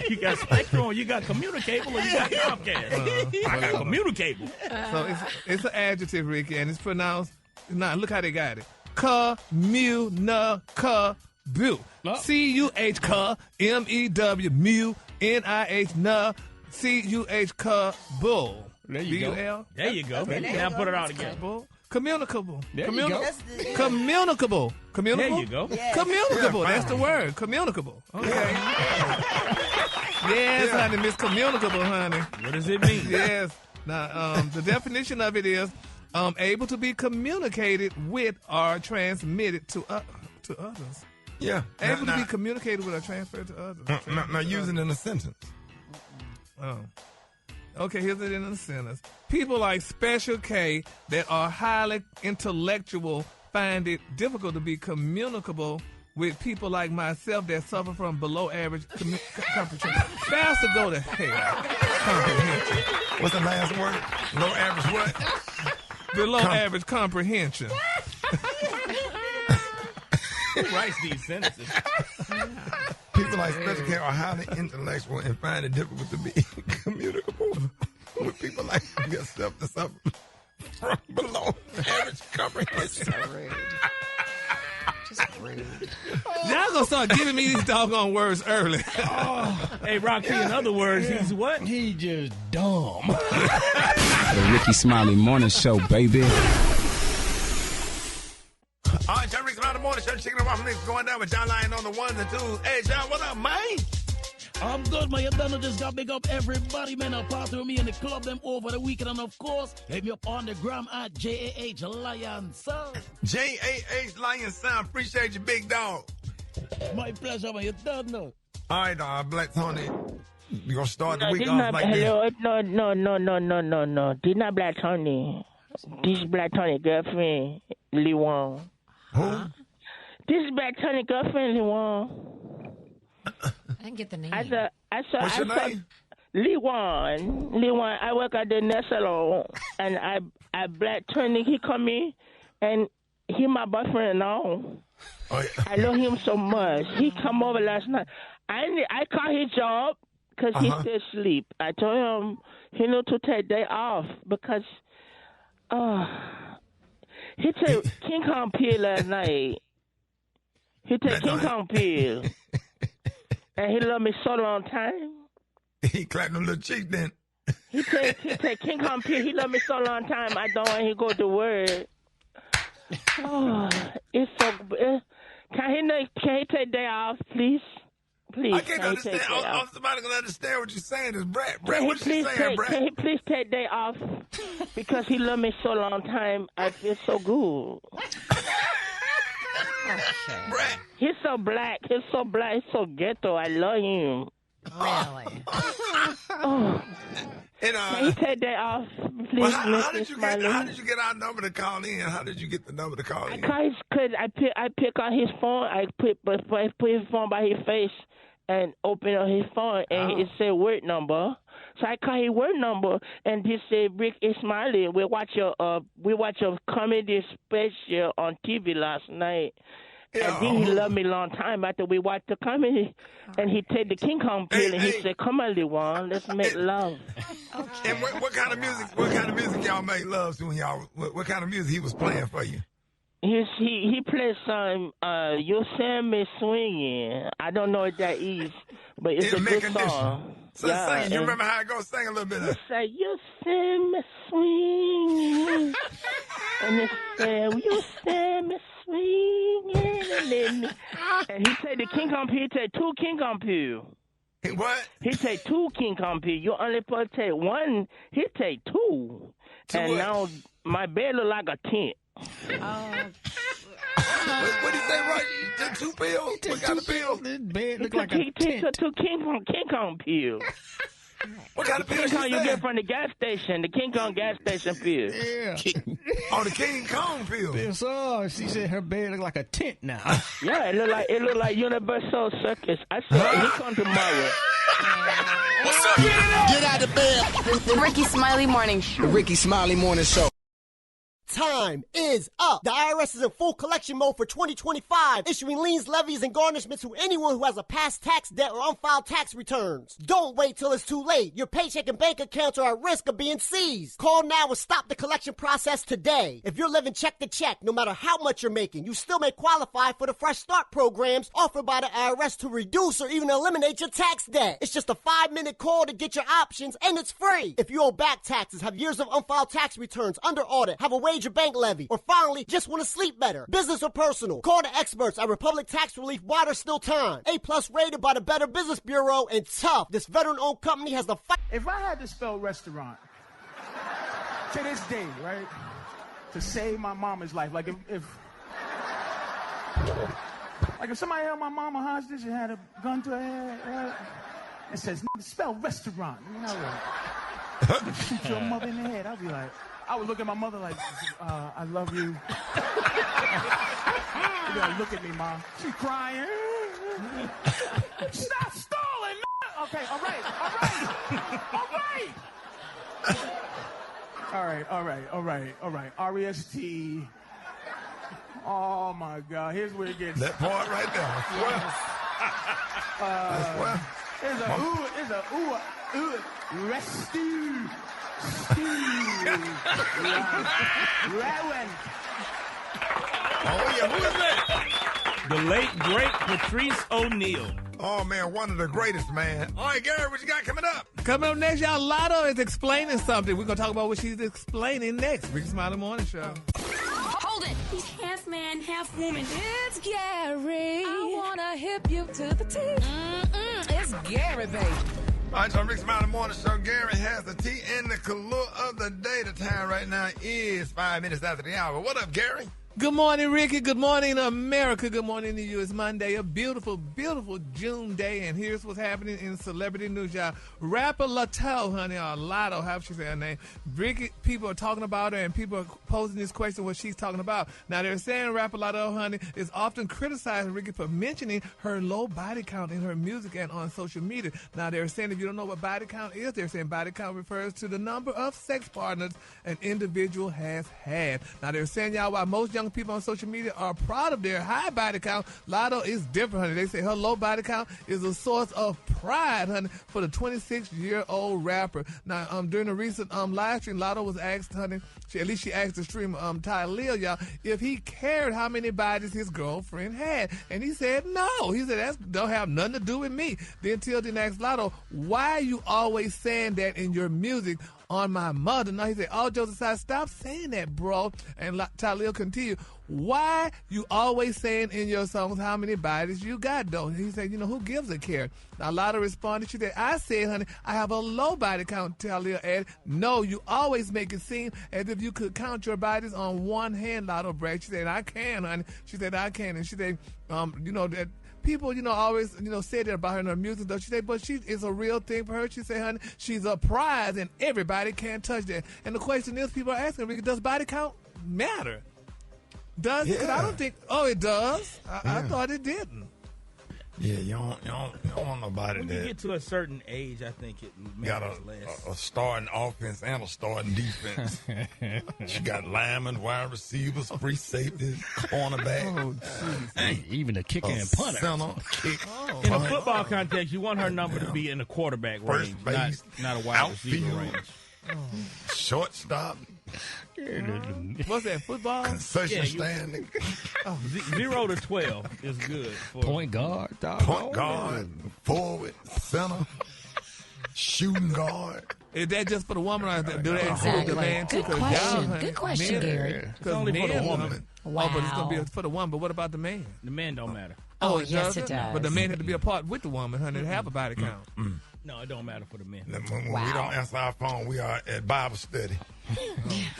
[SPEAKER 11] You got Spectrum, you got Communicable, or you got Comcast. I got Communicable.
[SPEAKER 12] So it's an adjective, Ricky, and it's pronounced. Now look how they got it. Communicable. C-U-H M-E-W mu N-I-H C-U-H bull.
[SPEAKER 6] There you go.
[SPEAKER 12] B-U-L.
[SPEAKER 11] There you go. Now put it all together.
[SPEAKER 12] Communicable.
[SPEAKER 6] There you go.
[SPEAKER 12] Communicable. Communicable.
[SPEAKER 11] There you go.
[SPEAKER 7] Yes.
[SPEAKER 12] Communicable.
[SPEAKER 2] Yeah,
[SPEAKER 12] that's the word. Communicable. Okay. Yes, honey. Miscommunicable, honey.
[SPEAKER 11] What does it mean?
[SPEAKER 12] Yes. Now, the definition of it is able to be communicated with or transmitted to others.
[SPEAKER 2] Yeah.
[SPEAKER 12] Able to be communicated with or transferred to others.
[SPEAKER 2] Now use it in a sentence.
[SPEAKER 12] Oh. Okay, here's it in a sentence. People like Special K that are highly intellectual find it difficult to be communicable with people like myself that suffer from below average comprehension. Faster go to hell. Comprehension.
[SPEAKER 2] What's the last word? Low average what?
[SPEAKER 12] Below average comprehension.
[SPEAKER 11] Who writes these sentences?
[SPEAKER 2] People like Special K are highly intellectual and find it difficult to be communicable with people like yourself that suffer from below average comprehension.
[SPEAKER 12] Y'all gonna start giving me these doggone words early.
[SPEAKER 11] Hey, Rocky, in other words, he's what?
[SPEAKER 6] He just dumb.
[SPEAKER 13] The Rickey Smiley Morning Show, baby.
[SPEAKER 2] All right, John Rickey Smiley Morning Show. Checking off things going down with John Lyon on the ones and twos. Hey, John, what up, man?
[SPEAKER 6] I'm good, man. You done just got big up everybody, man. A party with me in the club them over the weekend. And of course, hit me up on the gram at JAH Lion Sound.
[SPEAKER 2] JAH Lion Sound. Appreciate you, big dog.
[SPEAKER 6] My pleasure, man. You done know.
[SPEAKER 2] All right, Black Tony. You gonna start the week
[SPEAKER 19] this
[SPEAKER 2] off
[SPEAKER 19] not,
[SPEAKER 2] like
[SPEAKER 19] hello,
[SPEAKER 2] this?
[SPEAKER 19] No. This not Black Tony. This is Black Tony girlfriend, Lee Wong.
[SPEAKER 2] Who?
[SPEAKER 19] This is Black Tony girlfriend, Lee Wong.
[SPEAKER 5] I didn't get the name.
[SPEAKER 19] I saw
[SPEAKER 2] What's your name?
[SPEAKER 19] Lee Wong. I work at the nail salon, and I Black Tony. He come in, and he my boyfriend now.
[SPEAKER 2] Oh, yeah.
[SPEAKER 19] I love him so much. He come over last night. I call his job because he still sleep. I told him he need to take day off because he took King Kong pill last night. He took King Kong pill. And he loved me so long time.
[SPEAKER 2] He clapped them little cheeks then.
[SPEAKER 19] He take King Kong pill. He loved me so long time. I don't want him to go to work. Oh, it's so. Can he take day off, please? Please.
[SPEAKER 2] I can't understand. Somebody gonna understand what you're saying. Is Brat? Brat, what you saying, Brat?
[SPEAKER 19] Can he please take day off? Because he loved me so long time. I feel so good.
[SPEAKER 2] Brat.
[SPEAKER 19] He's so black. He's so ghetto. I love him.
[SPEAKER 5] Really?
[SPEAKER 19] Can he take that off, please?
[SPEAKER 2] Well, how did you get our number to call in? How did you get the number to call in?
[SPEAKER 19] I pick up his phone. I put his phone by his face and open up his phone, and it said word number. So I call his word number, and he said, Rickey Smiley, we watch your comedy special on TV last night.
[SPEAKER 2] Yeah.
[SPEAKER 19] And then he loved me a long time after we watched the comedy. And he take the King Kong pill and he said, come on, Lee Wong, let's make love.
[SPEAKER 2] Okay. And what kind of music y'all make love to when y'all, what kind of music he was playing for you?
[SPEAKER 19] He played some, You Send Me Swinging. I don't know what that is, but it's a good song.
[SPEAKER 2] So sing, you remember how it goes? Sing a little bit of it.
[SPEAKER 19] Say, you send me swinging. And it said, you send me swinging. And he said the King Kong pill, he take 2 King Kong pill.
[SPEAKER 2] What?
[SPEAKER 19] He take 2 King Kong pill. You only supposed to take 1. He take 2. And now my bed look like a tent.
[SPEAKER 2] What did he say, right? You took 2 pills? What kind of pills?
[SPEAKER 6] This bed look like a tent.
[SPEAKER 19] He took 2 King Kong pills.
[SPEAKER 2] What kind of pills
[SPEAKER 19] King Kong you get from the gas station, the King Kong gas station pills.
[SPEAKER 6] Yeah.
[SPEAKER 2] Oh, the King Kong pills.
[SPEAKER 6] Yes, she said her bed look like a tent now.
[SPEAKER 19] Yeah, it look like Universal Circus. I said he come tomorrow.
[SPEAKER 3] What's up? Get out of bed.
[SPEAKER 8] The Rickey Smiley Morning Show.
[SPEAKER 3] The Rickey Smiley Morning Show.
[SPEAKER 20] Time is up. The IRS is in full collection mode for 2025, issuing liens, levies, and garnishments to anyone who has a past tax debt or unfiled tax returns. Don't wait till it's too late. Your paycheck and bank accounts are at risk of being seized. Call now and stop the collection process today. If you're living check to check, no matter how much you're making, you still may qualify for the Fresh Start programs offered by the IRS to reduce or even eliminate your tax debt. It's just a 5-minute call to get your options, and it's free. If you owe back taxes, have years of unfiled tax returns, under audit, have a wage or bank levy, or finally just want to sleep better, business or personal, call the experts at Republic Tax Relief while there's still time. A+ rated by the Better Business Bureau, and tough. This veteran-owned company has the
[SPEAKER 21] If I had to spell restaurant to this day, right, to save my mama's life, like if somebody held my mama hostage and had a gun to her head, right, and says spell restaurant, you know, like, shoot your mother in the head, I'd be like, I would look at my mother like, I love you. She'd be like, look at me, Mom. She's crying. Stop stalling, man. Okay, all right. R-E-S-T. Oh, my God. Here's where it gets.
[SPEAKER 2] That part right there.
[SPEAKER 21] There's a rescue.
[SPEAKER 2] Oh, yeah, who is that?
[SPEAKER 11] The late, great Patrice O'Neal.
[SPEAKER 2] Oh, man, one of the greatest, man. All right, Gary, what you got coming up?
[SPEAKER 12] Coming up next, y'all, Lotto is explaining something. We're going to talk about what she's explaining next. Rickey Smiley Morning Show.
[SPEAKER 9] Hold it. He's half man, half woman. It's Gary. I wanna hip you to the T. It's Gary, baby.
[SPEAKER 2] All right, so Rickey Smiley Morning Show. Gary has the tea and the color of the day. The time right now is 5 minutes after the hour. What up, Gary?
[SPEAKER 12] Good morning, Ricky. Good morning, America. Good morning to you. It's Monday, a beautiful, beautiful June day, and here's what's happening in celebrity news, y'all. Rapper Lotto, honey, or Lotto, however she say her name. Ricky, people are talking about her, and people are posing this question what she's talking about. Now, they're saying rapper Lotto, honey, is often criticizing Ricky for mentioning her low body count in her music and on social media. Now, they're saying if you don't know what body count is, they're saying body count refers to the number of sex partners an individual has had. Now, they're saying, y'all, while most young people on social media are proud of their high body count, Lotto is different, honey. They say her low body count is a source of pride, honey, for the 26-year-old rapper. Now, during a recent live stream, Lotto was asked, honey, she asked the streamer Tyler, y'all, if he cared how many bodies his girlfriend had, and he said no. He said that don't have nothing to do with me. Then Tilden asked Lotto, why are you always saying that in your music on my mother? Now he said, all jokes aside, stop saying that, bro. And Talil continued, why you always saying in your songs how many bodies you got, though? And he said, who gives a care? Now Lotto responded, she said, I said, honey, I have a low body count. Talil added, no, you always make it seem as if you could count your bodies on one hand, Lotto bragged. She said, I can, honey. She said, I can. And she said, that people, always, say that about her in her music, though. She said, but it's a real thing for her. She said, honey, she's a prize, and everybody can't touch that. And the question is, people are asking, Ricky, does body count matter? Does it? 'Cause I don't think, it does. I thought it didn't.
[SPEAKER 2] Yeah, you don't want nobody
[SPEAKER 11] when
[SPEAKER 2] that
[SPEAKER 11] you get to a certain age, I think it matters
[SPEAKER 2] got
[SPEAKER 11] less.
[SPEAKER 2] a starting offense and a starting defense. She got linemen, wide receivers, free safeties, cornerback.
[SPEAKER 6] Even a kicker and punter.
[SPEAKER 2] Center, kick.
[SPEAKER 11] In a football context, you want her number to be in the quarterback range,
[SPEAKER 2] base,
[SPEAKER 11] not a wide receiver range.
[SPEAKER 2] Shortstop.
[SPEAKER 12] What's that, football?
[SPEAKER 2] Concession stand.
[SPEAKER 11] 0 to 12 is good.
[SPEAKER 6] Point guard.
[SPEAKER 2] Point guard, forward, center, shooting guard.
[SPEAKER 12] Is that just for the woman, or do they include the man too?
[SPEAKER 5] Good question. Good question, Gary.
[SPEAKER 11] It's only for the woman.
[SPEAKER 12] Wow. Oh, but it's going to be for the woman. But what about the man?
[SPEAKER 11] The man don't matter.
[SPEAKER 5] Yes, it does.
[SPEAKER 12] But the man had to be a part with the woman, honey, to have a body count.
[SPEAKER 11] No, it don't matter for the men.
[SPEAKER 2] When we don't answer our phone, we are at Bible study.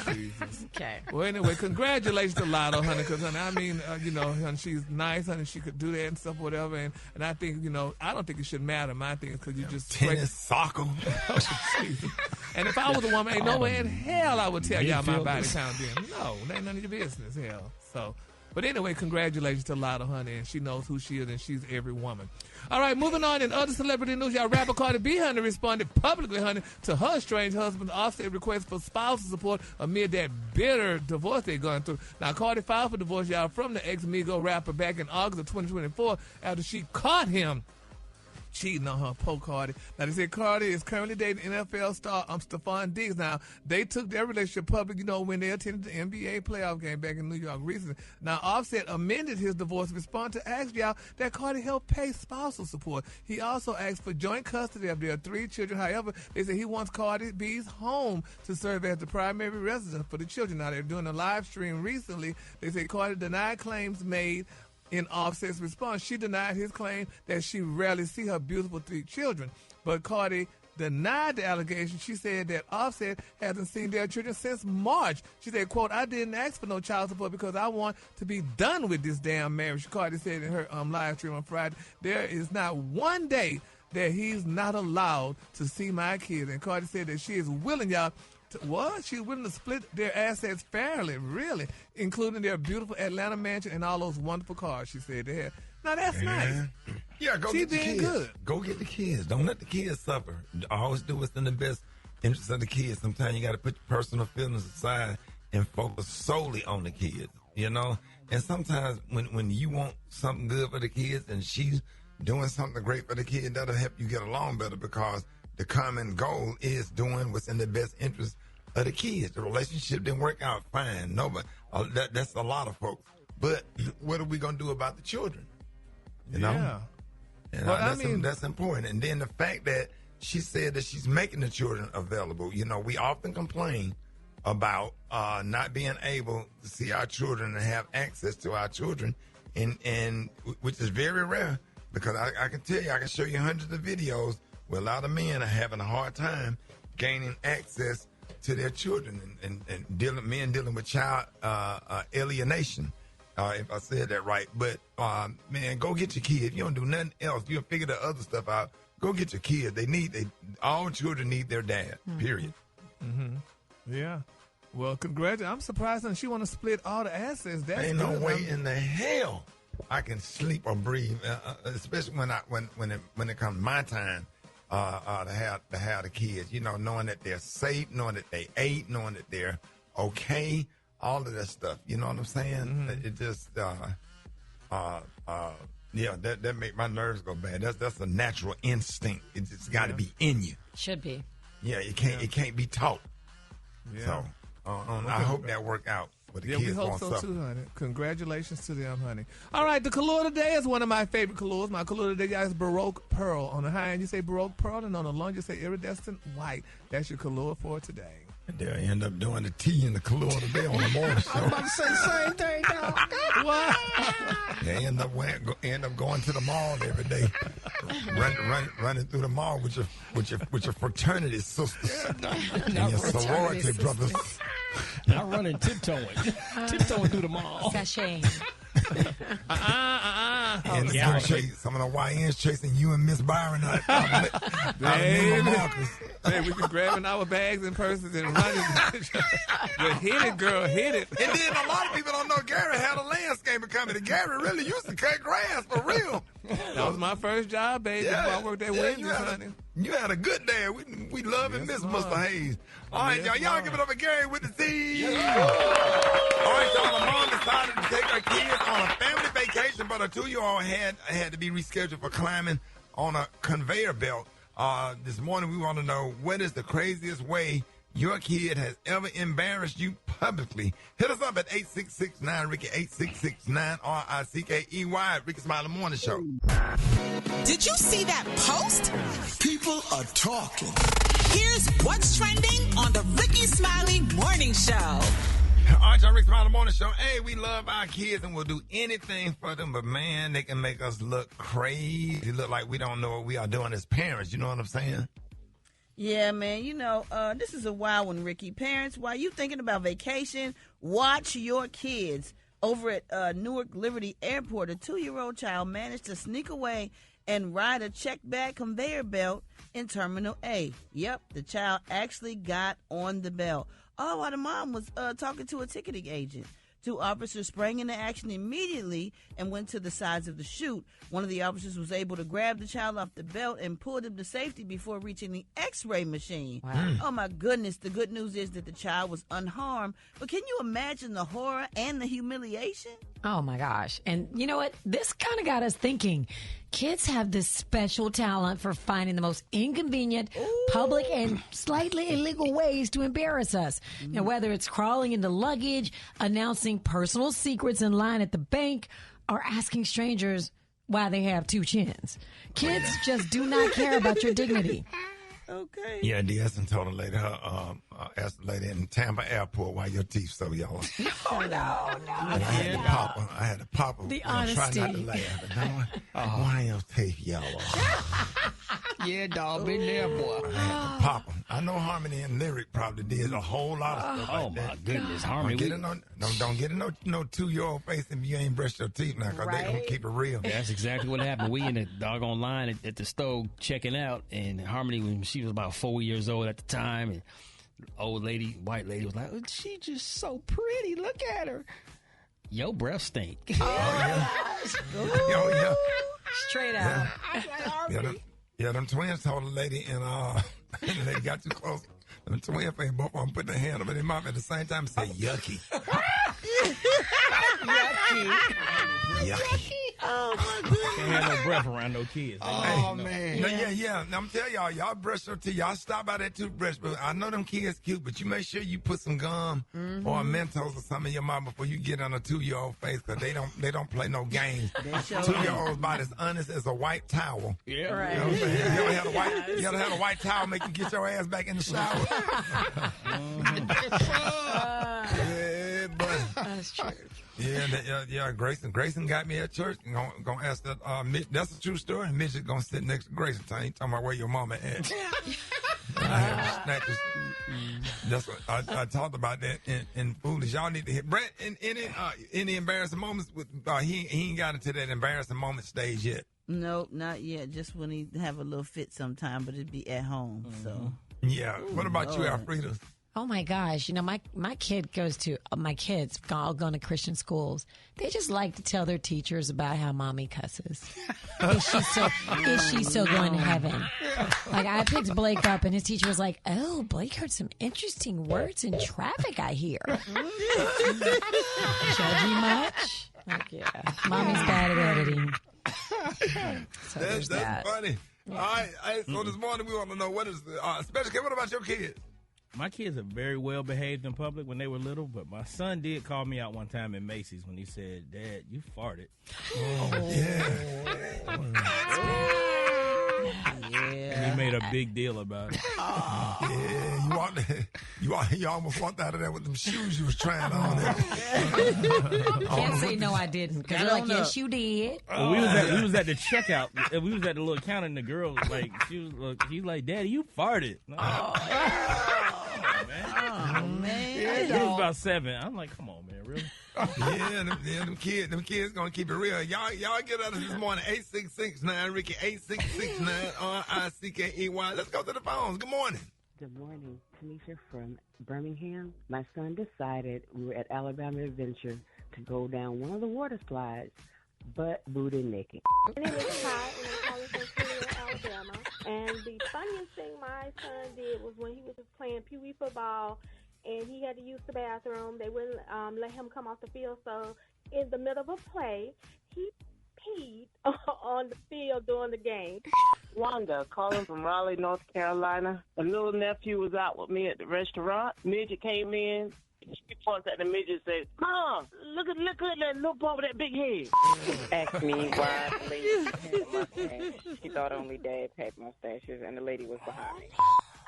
[SPEAKER 12] Jesus.
[SPEAKER 5] Okay.
[SPEAKER 12] Well, anyway, congratulations to Lotto, honey, because, honey, I mean, honey, she's nice, honey, she could do that and stuff, whatever, and I think, I don't think it should matter. My thing is because you just...
[SPEAKER 2] Tennis, soccer.
[SPEAKER 12] And if I was a woman, ain't no way in hell I would tell y'all my body count then. No, that ain't none of your business, hell. So... But anyway, congratulations to Lotto, honey, and she knows who she is, and she's every woman. All right, moving on in other celebrity news, y'all, rapper Cardi B, honey, responded publicly, honey, to her estranged husband's Offset request for spousal support amid that bitter divorce they're going through. Now, Cardi filed for divorce, y'all, from the ex-Migo rapper back in August of 2024 after she caught him cheating on her, poor Cardi. Now, they said Cardi is currently dating NFL star Stephon Diggs. Now, they took their relationship public, when they attended the NBA playoff game back in New York recently. Now, Offset amended his divorce response to ask y'all that Cardi help pay spousal support. He also asked for joint custody of their 3 children. However, they said he wants Cardi B's home to serve as the primary residence for the children. Now, they're doing a live stream recently. They said Cardi denied claims made. In Offset's response, she denied his claim that she rarely see her beautiful 3 children. But Cardi denied the allegation. She said that Offset hasn't seen their children since March. She said, quote, I didn't ask for no child support because I want to be done with this damn marriage. Cardi said in her live stream on Friday, there is not one day that he's not allowed to see my kids. And Cardi said that she is willing, y'all, she's willing to split their assets fairly, really, including their beautiful Atlanta mansion and all those wonderful cars she said they had. Now, that's nice.
[SPEAKER 2] Yeah, go
[SPEAKER 12] she
[SPEAKER 2] get the
[SPEAKER 12] being
[SPEAKER 2] kids.
[SPEAKER 12] Good.
[SPEAKER 2] Go get the kids. Don't let the kids suffer. Always do what's in the best interest of the kids. Sometimes you got to put your personal feelings aside and focus solely on the kids, And sometimes when you want something good for the kids and she's doing something great for the kids, that'll help you get along better because the common goal is doing what's in the best interest of the kids. The relationship didn't work out fine. No, but that's a lot of folks. But what are we going to do about the children? You know?
[SPEAKER 12] Yeah.
[SPEAKER 2] And
[SPEAKER 12] Well,
[SPEAKER 2] that's important. And then the fact that she said that she's making the children available. You know, we often complain about not being able to see our children and have access to our children, and which is very rare, because I can tell you, I can show you hundreds of videos where a lot of men are having a hard time gaining access to their children, and men dealing with child alienation. If I said that right. But, man, go get your kids. You don't do nothing else. You'll figure the other stuff out. Go get your kids. All children need their dad, period.
[SPEAKER 12] Mm-hmm. Yeah. Well, congratulations. I'm surprised that she want to split all the assets. That's
[SPEAKER 2] Ain't no
[SPEAKER 12] good.
[SPEAKER 2] way in the hell I can sleep or breathe, especially when it comes my time to have the kids. You know, knowing that they're safe, knowing that they ate, knowing that they're okay. All of that stuff, you know what I'm saying? Mm-hmm. It just, that make my nerves go bad. That's a natural instinct. It just got to be in you.
[SPEAKER 5] Should be.
[SPEAKER 2] Yeah, it can't be taught.
[SPEAKER 12] Yeah.
[SPEAKER 2] So, I hope that work out. But the kids
[SPEAKER 12] we hope
[SPEAKER 2] won't
[SPEAKER 12] so
[SPEAKER 2] suffer.
[SPEAKER 12] too, honey. Congratulations to them, honey. All right, the color today is one of my favorite colors. My color today, guys, is Baroque Pearl. On the high end, you say Baroque Pearl, and on the low end, you say Iridescent White. That's your color for today.
[SPEAKER 2] They'll end up doing the tea and the color today on the morning show.
[SPEAKER 6] I'm about to say the same thing, dog.
[SPEAKER 12] What?
[SPEAKER 2] They end up going to the mall every day, running through the mall with your fraternity sisters and your sorority brothers.
[SPEAKER 6] Not running, tiptoeing through the mall.
[SPEAKER 5] Sashaying.
[SPEAKER 2] And some of the YNs chasing you and Miss Byron out of Marcus.
[SPEAKER 12] Hey, we can grabbing our bags and purses and running. Well, hit it, girl, hit it.
[SPEAKER 2] And then a lot of people don't know Gary had a landscaper company. Gary really used to cut grass for real.
[SPEAKER 12] That was my first job, baby. Before I worked at Wendy's, honey.
[SPEAKER 2] You had a good day. We love and miss Mr. Hayes. All right, y'all give it up for Gary with the C. All right, y'all. A mom decided to take her kids on a family vacation, but a 2-year-old had to be rescheduled for climbing on a conveyor belt. This morning, we want to know, what is the craziest way your kid has ever embarrassed you publicly? Hit us up at 866-9-RICKY, 866-9-RICKEY, Rickey Smiley Morning Show.
[SPEAKER 4] Did you see that post?
[SPEAKER 3] People are talking.
[SPEAKER 4] Here's what's trending on the Rickey Smiley Morning Show.
[SPEAKER 2] All right, y'all, Rickey Smiley Morning Show. Hey, we love our kids and we'll do anything for them, but man, they can make us look crazy, look like we don't know what we are doing as parents. You know what I'm saying?
[SPEAKER 7] Yeah, man. You know, this is a wild one, Ricky. Parents, while you thinking about vacation, watch your kids. Over at Newark Liberty Airport, a 2-year-old child managed to sneak away and ride a check bag conveyor belt in Terminal A. Yep, the child actually got on the belt. All while the mom was talking to a ticketing agent. 2 officers sprang into action immediately and went to the sides of the chute. One of the officers was able to grab the child off the belt and pulled him to safety before reaching the X-ray machine. Wow. Oh, my goodness. The good news is that the child was unharmed. But can you imagine the horror and the humiliation?
[SPEAKER 5] Oh, my gosh. And you know what? This kind of got us thinking. Kids have this special talent for finding the most inconvenient, public, and slightly illegal ways to embarrass us. Now, whether it's crawling into luggage, announcing personal secrets in line at the bank, or asking strangers why they have 2 chins. Kids just do not care about your dignity.
[SPEAKER 7] Okay.
[SPEAKER 2] Yeah, DS and told a lady, asked the lady in Tampa Airport why your teeth so yellow.
[SPEAKER 5] Oh, no.
[SPEAKER 2] I had to pop her.
[SPEAKER 5] The
[SPEAKER 2] Try
[SPEAKER 5] honesty.
[SPEAKER 2] not to laugh. Why your teeth yellow?
[SPEAKER 6] Yeah, dog, been there, boy.
[SPEAKER 2] I had to pop them. I know Harmony and Lyric probably did a whole lot of stuff like that.
[SPEAKER 6] Oh, my goodness. Harmony.
[SPEAKER 2] Don't get in no 2-year-old face if you ain't brushed your teeth now, because they going to keep it real.
[SPEAKER 6] That's exactly what happened. We in the doggone line at the stove checking out, and Harmony, when she was about 4 years old at the time, and old lady, white lady, was like, she just so pretty. Look at her. Your breath stink.
[SPEAKER 2] Yeah.
[SPEAKER 5] Straight out.
[SPEAKER 2] Yeah, them twins told a lady, and they got too close. Them twins, both of them put their hand over their mouth at the same time and said, yucky.
[SPEAKER 6] Yucky.
[SPEAKER 2] Yucky.
[SPEAKER 7] Oh, my goodness.
[SPEAKER 11] Can't have no breath around no kids.
[SPEAKER 2] Oh, man. Yeah. Now, I'm telling y'all brush your teeth. Y'all stop by that toothbrush. But I know them kids cute, but you make sure you put some gum or a Mentos or something in your mouth before you get on a 2-year-old face, because they don't play no games. 2-year-olds about as honest as a white towel.
[SPEAKER 11] Yeah.
[SPEAKER 7] Right.
[SPEAKER 2] You know what I'm saying? You ever had a white towel make you get your ass back in the shower? Yeah, buddy.
[SPEAKER 5] That's true.
[SPEAKER 2] Yeah. Grayson got me at church. Gonna ask that. That's a true story. And Mitch is gonna sit next to Grayson. I ain't talking about where your mama at. I have snatches. That's what I talked about that in Foolish. Y'all need to hit Brat. Any embarrassing moments with he ain't got into that embarrassing moment stage yet.
[SPEAKER 7] Nope, not yet. Just when he have a little fit sometime, but it'd be at home. So
[SPEAKER 2] Yeah. What about you, Alfreda?
[SPEAKER 5] Oh my gosh! You know, my kid goes to my kids all going to Christian schools. They just like to tell their teachers about how mommy cusses. Is she so going to heaven? Like, I picked Blake up, and his teacher was like, "Oh, Blake heard some interesting words in traffic, I hear." Judgy much? Like, yeah, mommy's bad at editing. So
[SPEAKER 2] That's funny. All right. So this morning we want to know what is Special K. What about your kids?
[SPEAKER 11] My kids are very well behaved in public when they were little, but my son did call me out one time in Macy's when he said, "Dad, you farted." And he made a big deal about it.
[SPEAKER 2] You almost walked out of there with them shoes you was trying on.
[SPEAKER 5] Can't say no, I didn't. Because they're like, yes, you did.
[SPEAKER 11] Well, we was at the checkout. We was at the little counter, and the girl was like, she's like, "Daddy, you farted."
[SPEAKER 7] man.
[SPEAKER 11] He was about 7. I'm like, come on, man, really?
[SPEAKER 2] Them kids gonna keep it real. Y'all get out of this morning. 866-9 Ricky, 866-9 RICKEY. Let's go to the phones. Good morning.
[SPEAKER 10] Good morning, Tanisha from Birmingham. My son decided we were at Alabama Adventure to go down one of the water slides, butt booty naked.
[SPEAKER 22] My name is Ty, and I'm calling from Morial, Alabama. And the funniest thing my son did was when he was just playing Pee Wee football, and he had to use the bathroom. They wouldn't let him come off the field, so in the middle of a play, he peed on the field during the game.
[SPEAKER 23] Wanda, calling from Raleigh, North Carolina. A little nephew was out with me at the restaurant. Midget came in. She points at the midget and says, "Mom, look at that little boy with that big head."
[SPEAKER 24] Asked me why the lady had a mustache. She thought only Dad had mustaches, and the lady was behind me.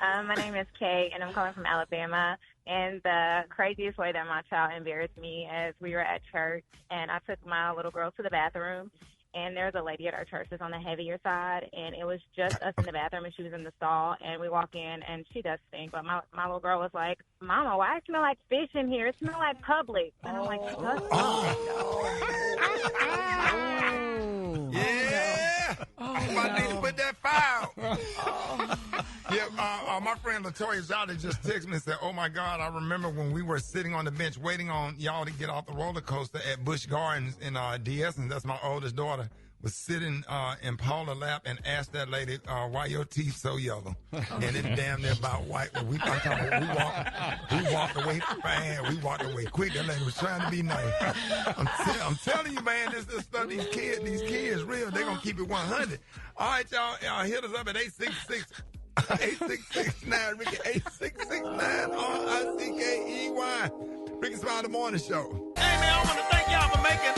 [SPEAKER 25] My name is Kay, and I'm calling from Alabama. And the craziest way that my child embarrassed me is we were at church, and I took my little girl to the bathroom. And there's a lady at our church that's on the heavier side, and it was just us in the bathroom, and she was in the stall, and we walk in, and she does stink. But my little girl was like, "Mama, why it smell like fish in here? It smells like public." And I'm like,
[SPEAKER 2] I need to put that file. My friend Latoya Zolli just texted me and said, "Oh my God, I remember when we were sitting on the bench waiting on y'all to get off the roller coaster at Busch Gardens in DS, and that's my oldest daughter, was sitting in Paula's lap and asked that lady, why your teeth so yellow?" And it's damn near about white. We walked away fast. We walked away quick. That lady was trying to be nice. I'm telling you, man, this stuff, these kids real. They're going to keep it 100. All right, y'all hit us up at 866-9 Ricky, 866-9 RICKEY. Rickey Smiley Morning Show. Hey, man, I want to thank y'all for making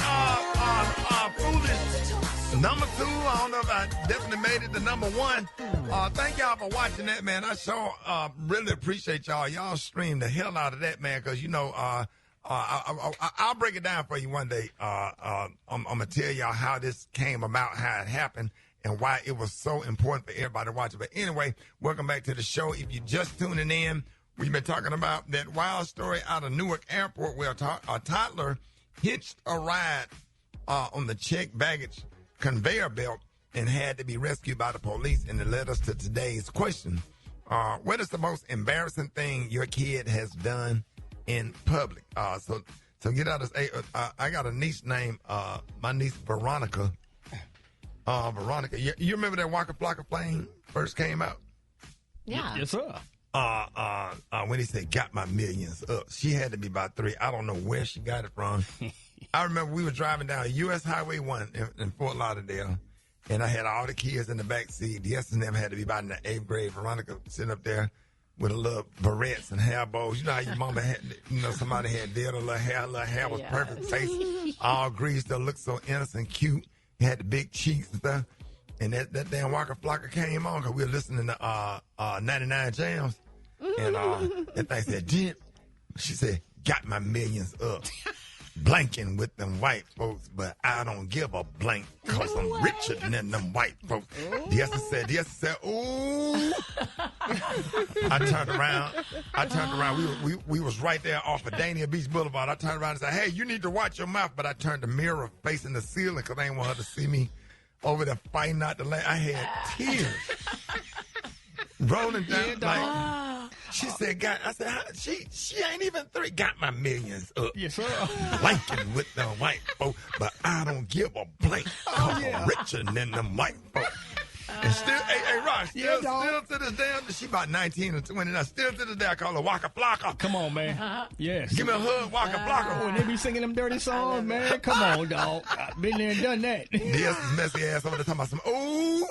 [SPEAKER 2] Foolish number 2. I don't know if I definitely made it to number 1. Thank y'all for watching that, man. I sure really appreciate y'all. Y'all streamed the hell out of that, man, because, you know, I'll break it down for you one day. I'm going to tell y'all how this came about, how it happened, and why it was so important for everybody to watch it. But anyway, welcome back to the show. If you're just tuning in, we've been talking about that wild story out of Newark Airport where a toddler hitched a ride on the checked baggage conveyor belt and had to be rescued by the police. And it led us to today's question. What is the most embarrassing thing your kid has done in public? So get out of this. I got a niece named, my niece Veronica. Veronica, you remember that Waka Flocka plane first came out?
[SPEAKER 5] Yeah.
[SPEAKER 6] Yes, sir.
[SPEAKER 2] When he said, "Got my millions up," she had to be about 3. I don't know where she got it from. I remember we were driving down U.S. Highway 1 in Fort Lauderdale, and I had all the kids in the back seat. Yes, and them had to be about in the 8th grade. Veronica sitting up there with a little barrettes and hair bows. You know how your mama had, somebody had did a little hair was perfect, face all greased up, looked so innocent, cute. He had the big cheeks and stuff. And that damn Waka Flocka came on because we were listening to 99 Jams. And that thing said, Jim, she said, got my millions up. Blanking with them white folks, but I don't give a blank because I'm richer than them white folks. Yes, I said, ooh. I turned around. We was right there off of Dania Beach Boulevard. I turned around and said, hey, you need to watch your mouth. But I turned the mirror facing the ceiling because I didn't want her to see me over there fighting not to laugh. I had tears rolling down. She said, God, I said, she ain't even 3. Got my millions up.
[SPEAKER 6] Yes, sir.
[SPEAKER 2] Blanking with the white folk, but I don't give a blank. I'm richer than them white folk. And still, hey, Ross, still to this day, she about 19 or 20 now. Still to this day, I call her Waka Flocka.
[SPEAKER 6] Come on, man. Yes.
[SPEAKER 2] Give me a hug, Waka Flocka.
[SPEAKER 6] When they be singing them dirty songs, man. Come on, dog. I've been there and done that.
[SPEAKER 2] This messy ass over there talking about some, ooh.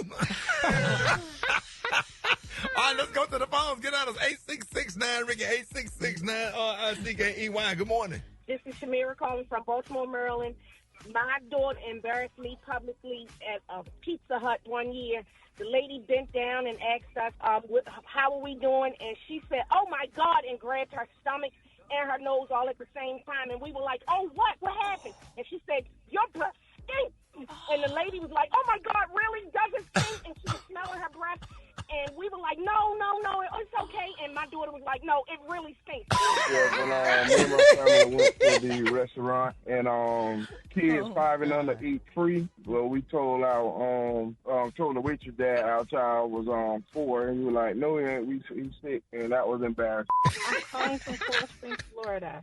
[SPEAKER 2] All right, let's go to the phones. Get out of 8669 Ricky, 8669 RICKEY. Good morning.
[SPEAKER 1] This is Shamira calling from Baltimore, Maryland. My daughter embarrassed me publicly at a Pizza Hut one year. The lady bent down and asked us, how are we doing? And she said, oh, my God, and grabbed her stomach and her nose all at the same time. And we were like, oh, what? What happened? And she said, your breath stinks. And the lady was like, oh, my God, really? Does it stink? And she was smelling her breath. And we were like, no, it's okay. And my daughter was like, no, it really stinks.
[SPEAKER 14] Yeah, when me and my family went to the restaurant, and kids 5 and under eat free. Well, we told told the waitress that our child was 4, and we were like, no, he's sick, and that was embarrassing.
[SPEAKER 22] I'm calling from Coral Springs, Florida.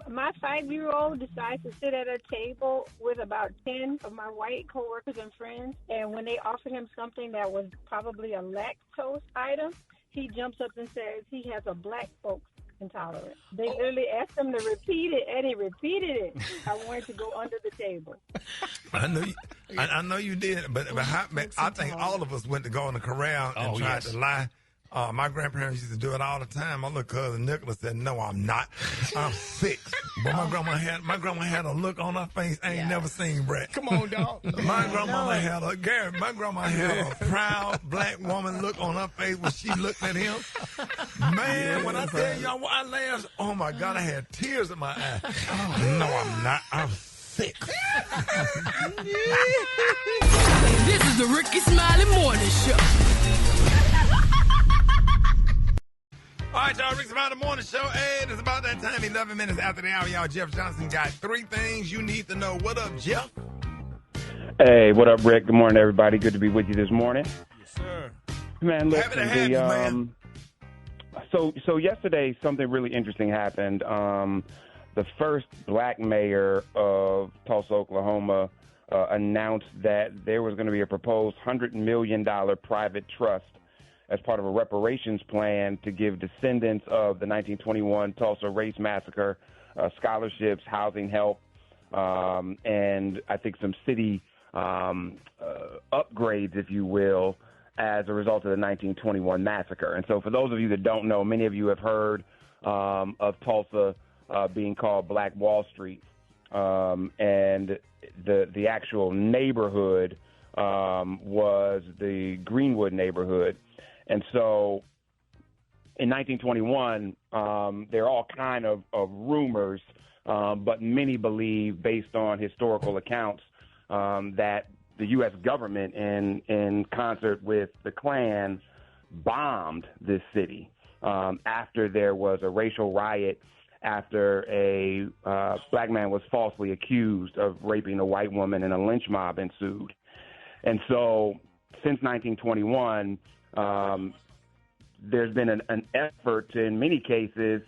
[SPEAKER 22] My 5-year-old decides to sit at a table with about 10 of my white coworkers and friends, and when they offered him something that was probably a lactose item, he jumps up and says he has a black folks intolerance. They literally asked him to repeat it, and he repeated it. I wanted to go under the table.
[SPEAKER 2] I know you did, but I think all of us went to go in the corral and tried to lie. My grandparents used to do it all the time. My little cousin Nicholas said, no, I'm not. I'm 6. But my grandma had a look on her face I ain't never seen, Brat.
[SPEAKER 6] Come on, dog.
[SPEAKER 2] My grandma had a proud black woman look on her face when she looked at him. Man, when I tell y'all I laughed, oh my God, I had tears in my eyes. No, I'm not. I'm 6.
[SPEAKER 9] This is the Rickey Smiley Morning Show.
[SPEAKER 2] All right, y'all, Rickey Smiley Morning Show. Hey, it's about that time, 11 minutes after the hour, y'all. Jeff Johnson got 3 things you need to know. What up, Jeff?
[SPEAKER 15] Hey, what up, Rick? Good morning, everybody. Good to be with you this morning.
[SPEAKER 11] Yes, sir.
[SPEAKER 15] Man, listen,
[SPEAKER 2] Happy to have you, man.
[SPEAKER 15] So yesterday, something really interesting happened. The first black mayor of Tulsa, Oklahoma, announced that there was going to be a proposed $100 million private trust as part of a reparations plan to give descendants of the 1921 Tulsa Race Massacre scholarships, housing help, and I think some city upgrades, if you will, as a result of the 1921 massacre. And so for those of you that don't know, many of you have heard of Tulsa being called Black Wall Street, and the actual neighborhood was the Greenwood neighborhood. And so in 1921, there are all kind of rumors, but many believe, based on historical accounts, that the U.S. government, in concert with the Klan, bombed this city after there was a racial riot, after a black man was falsely accused of raping a white woman and a lynch mob ensued. And so since 1921, there's been an effort to, in many cases,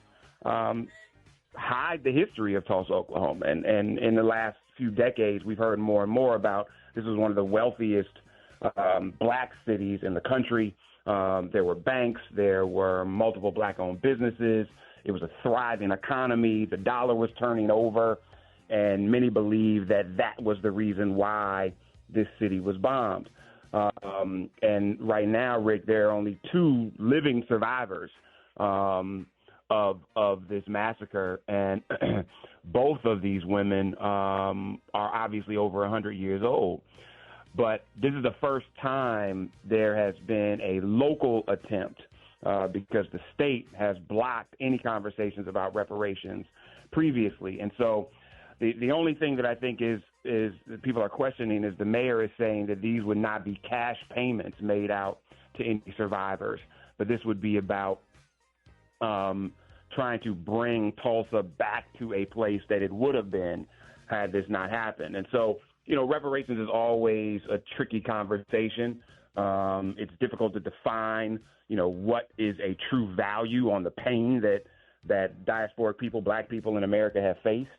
[SPEAKER 15] hide the history of Tulsa, Oklahoma. And in the last few decades, we've heard more and more about this was one of the wealthiest black cities in the country. There were banks. There were multiple black-owned businesses. It was a thriving economy. The dollar was turning over. And many believe that that was the reason why this city was bombed. And right now, Rick, there are only 2 living survivors of this massacre, and both of these women are obviously over 100 years old. But this is the first time there has been a local attempt because the state has blocked any conversations about reparations previously. And so the only thing that I think is that people are questioning is the mayor is saying that these would not be cash payments made out to any survivors, but this would be about trying to bring Tulsa back to a place that it would have been had this not happened. And so, reparations is always a tricky conversation. It's difficult to define, what is a true value on the pain that diasporic people, black people in America have faced.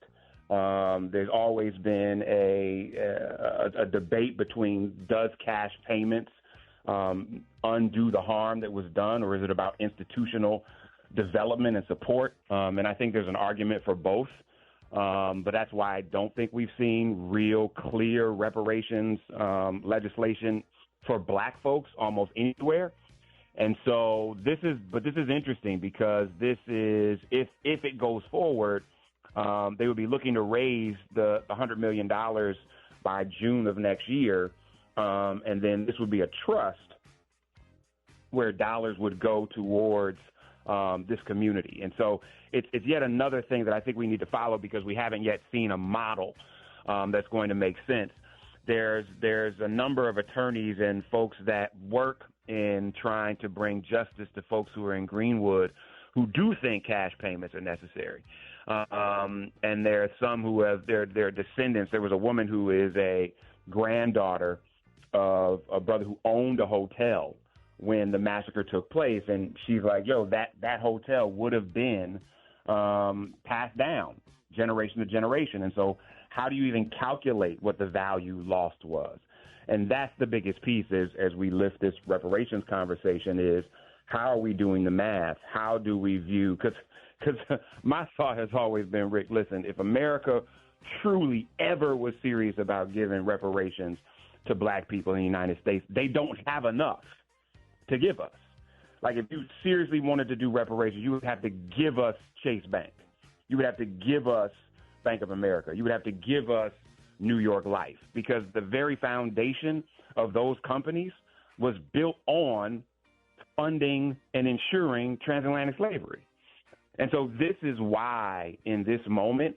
[SPEAKER 15] There's always been a debate between does cash payments undo the harm that was done, or is it about institutional development and support? And I think there's an argument for both. But that's why I don't think we've seen real clear reparations legislation for black folks almost anywhere. And so this is interesting because this is, if it goes forward, they would be looking to raise the $100 million by June of next year. And then this would be a trust where dollars would go towards this community. And so it's yet another thing that I think we need to follow because we haven't yet seen a model that's going to make sense. There's a number of attorneys and folks that work in trying to bring justice to folks who are in Greenwood who do think cash payments are necessary. And there are some who have their descendants. There was a woman who is a granddaughter of a brother who owned a hotel when the massacre took place, and she's like, that hotel would have been passed down generation to generation. And so how do you even calculate what the value lost was? And that's the biggest piece as we lift this reparations conversation is how are we doing the math? How do we view, because my thought has always been, Rick, listen, if America truly ever was serious about giving reparations to black people in the United States, they don't have enough to give us. Like if you seriously wanted to do reparations, you would have to give us Chase Bank. You would have to give us Bank of America. You would have to give us New York Life, because the very foundation of those companies was built on funding and ensuring transatlantic slavery. And so this is why in this moment,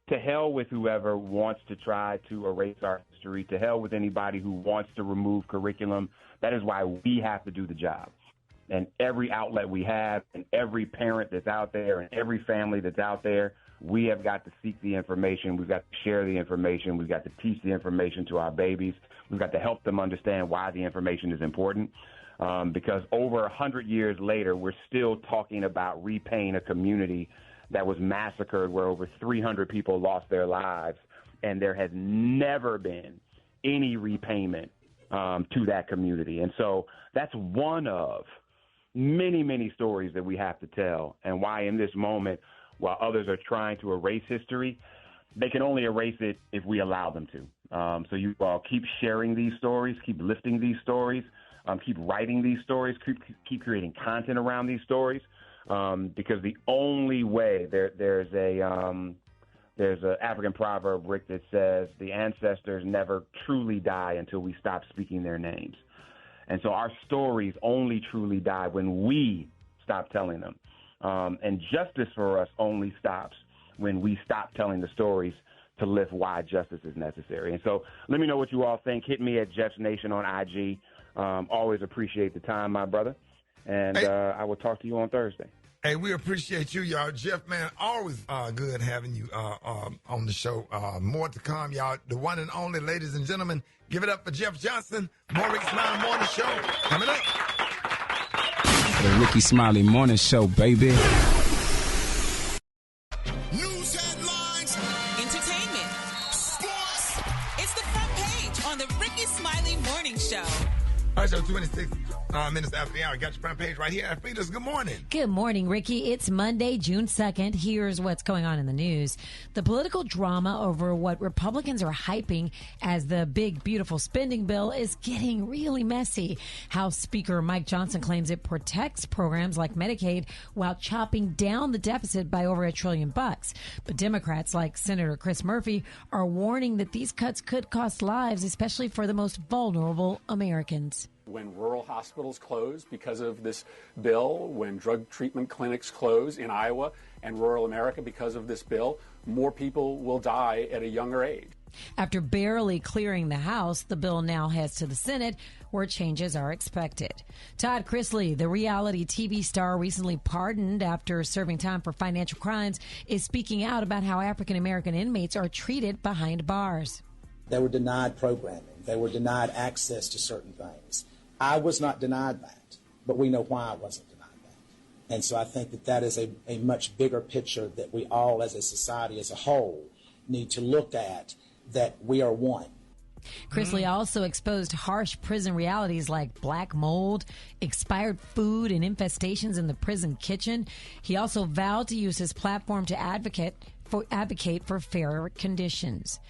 [SPEAKER 15] to hell with whoever wants to try to erase our history, to hell with anybody who wants to remove curriculum. That is why we have to do the job. And every outlet we have, and every parent that's out there, and every family that's out there, we have got to seek the information. We've got to share the information. We've got to teach the information to our babies. We've got to help them understand why the information is important. Because over 100 years later, we're still talking about repaying a community that was massacred, where over 300 people lost their lives, and there has never been any repayment to that community. And so that's one of many, many stories that we have to tell, and why in this moment, while others are trying to erase history, they can only erase it if we allow them to. So you all keep sharing these stories, keep lifting these stories, keep writing these stories, keep creating content around these stories, because the only way there's an African proverb, Rick, that says the ancestors never truly die until we stop speaking their names. And so our stories only truly die when we stop telling them. And justice for us only stops when we stop telling the stories to lift why justice is necessary. And so let me know what you all think. Hit me at Jeff's Nation on IG. Always appreciate the time, my brother. And I will talk to you on Thursday.
[SPEAKER 2] Hey, we appreciate you, y'all. Jeff, man, always good having you on the show. More to come, y'all. The one and only, ladies and gentlemen, give it up for Jeff Johnson. Rickey Smiley Morning Show coming up.
[SPEAKER 13] The Rickey Smiley Morning Show, baby.
[SPEAKER 4] News headlines, entertainment, sports. It's the front page on the Rickey Smiley Morning Show.
[SPEAKER 2] All right, so 26. Minutes after the hour. Got your front page right here. Fetus, good morning.
[SPEAKER 5] Good morning, Ricky. It's Monday, June 2nd. Here's what's going on in the news. The political drama over what Republicans are hyping as the big, beautiful spending bill is getting really messy. House Speaker Mike Johnson claims it protects programs like Medicaid while chopping down the deficit by over $1 trillion. But Democrats like Senator Chris Murphy are warning that these cuts could cost lives, especially for the most vulnerable Americans.
[SPEAKER 8] When rural hospitals close because of this bill, when drug treatment clinics close in Iowa and rural America because of this bill, more people will die at a younger age.
[SPEAKER 5] After barely clearing the House, the bill now heads to the Senate, where changes are expected. Todd Chrisley, the reality TV star recently pardoned after serving time for financial crimes, is speaking out about how African-American inmates are treated behind bars.
[SPEAKER 16] They were denied programming. They were denied access to certain things. I was not denied that, but we know why I wasn't denied that. And so I think that that is a much bigger picture that we all as a society as a whole need to look at, that we are one.
[SPEAKER 5] Chrisley also exposed harsh prison realities like black mold, expired food, and infestations in the prison kitchen. He also vowed to use his platform to advocate for fairer conditions.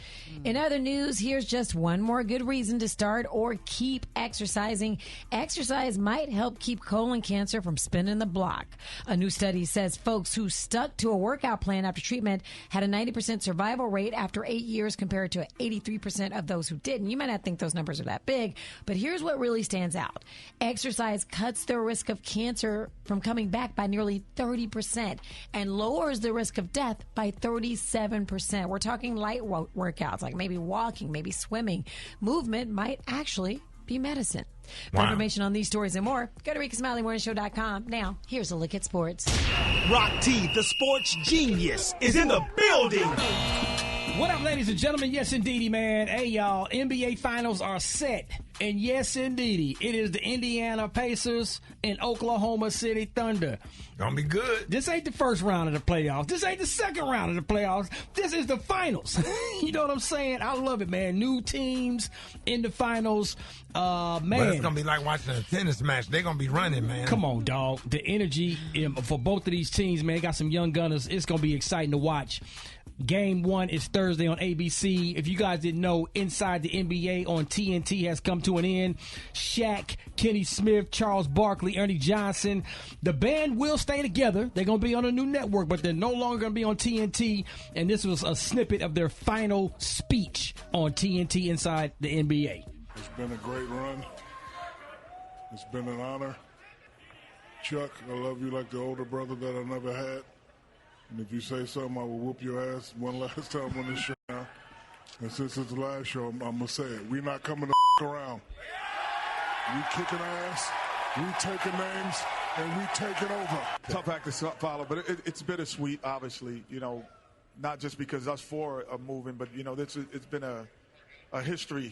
[SPEAKER 5] In other news, here's just one more good reason to start or keep exercising. Exercise might help keep colon cancer from spinning the block. A new study says folks who stuck to a workout plan after treatment had a 90% survival rate after 8 years compared to 83% of those who didn't. You might not think those numbers are that big, but here's what really stands out. Exercise cuts the risk of cancer from coming back by nearly 30% and lowers the risk of death by 37%. We're talking light workouts, like maybe walking, maybe swimming. Movement might actually be medicine. For information on these stories and more, go to RickySmileyMorningShow.com. Now, here's a look at sports.
[SPEAKER 17] Rock T, the sports genius, is in the building.
[SPEAKER 6] What up, ladies and gentlemen? Yes, indeedy, man. Hey, y'all, NBA Finals are set. And yes, indeedy, it is the Indiana Pacers and Oklahoma City Thunder.
[SPEAKER 2] Gonna be good.
[SPEAKER 6] This ain't the first round of the playoffs. This ain't the second round of the playoffs. This is the finals. You know what I'm saying? I love it, man. New teams in the finals. Man.
[SPEAKER 2] But it's gonna be like watching a tennis match. They're gonna be running, man.
[SPEAKER 6] Come on, dog. The energy for both of these teams, man. They got some young gunners. It's gonna be exciting to watch. Game 1 is Thursday on ABC. If you guys didn't know, Inside the NBA on TNT has come to an end. Shaq, Kenny Smith, Charles Barkley, Ernie Johnson. The band will stay together. They're going to be on a new network, but they're no longer going to be on TNT. And this was a snippet of their final speech on TNT Inside the NBA.
[SPEAKER 18] It's been a great run. It's been an honor. Chuck, I love you like the older brother that I never had. And if you say something, I will whoop your ass one last time on this show now. And since it's the last show, I'm going to say it. We're not coming to around. We kicking ass, we taking names, and we taking over.
[SPEAKER 19] Tough act to follow, but it's bittersweet, obviously. You know, not just because us four are moving, but, you know, it's been a history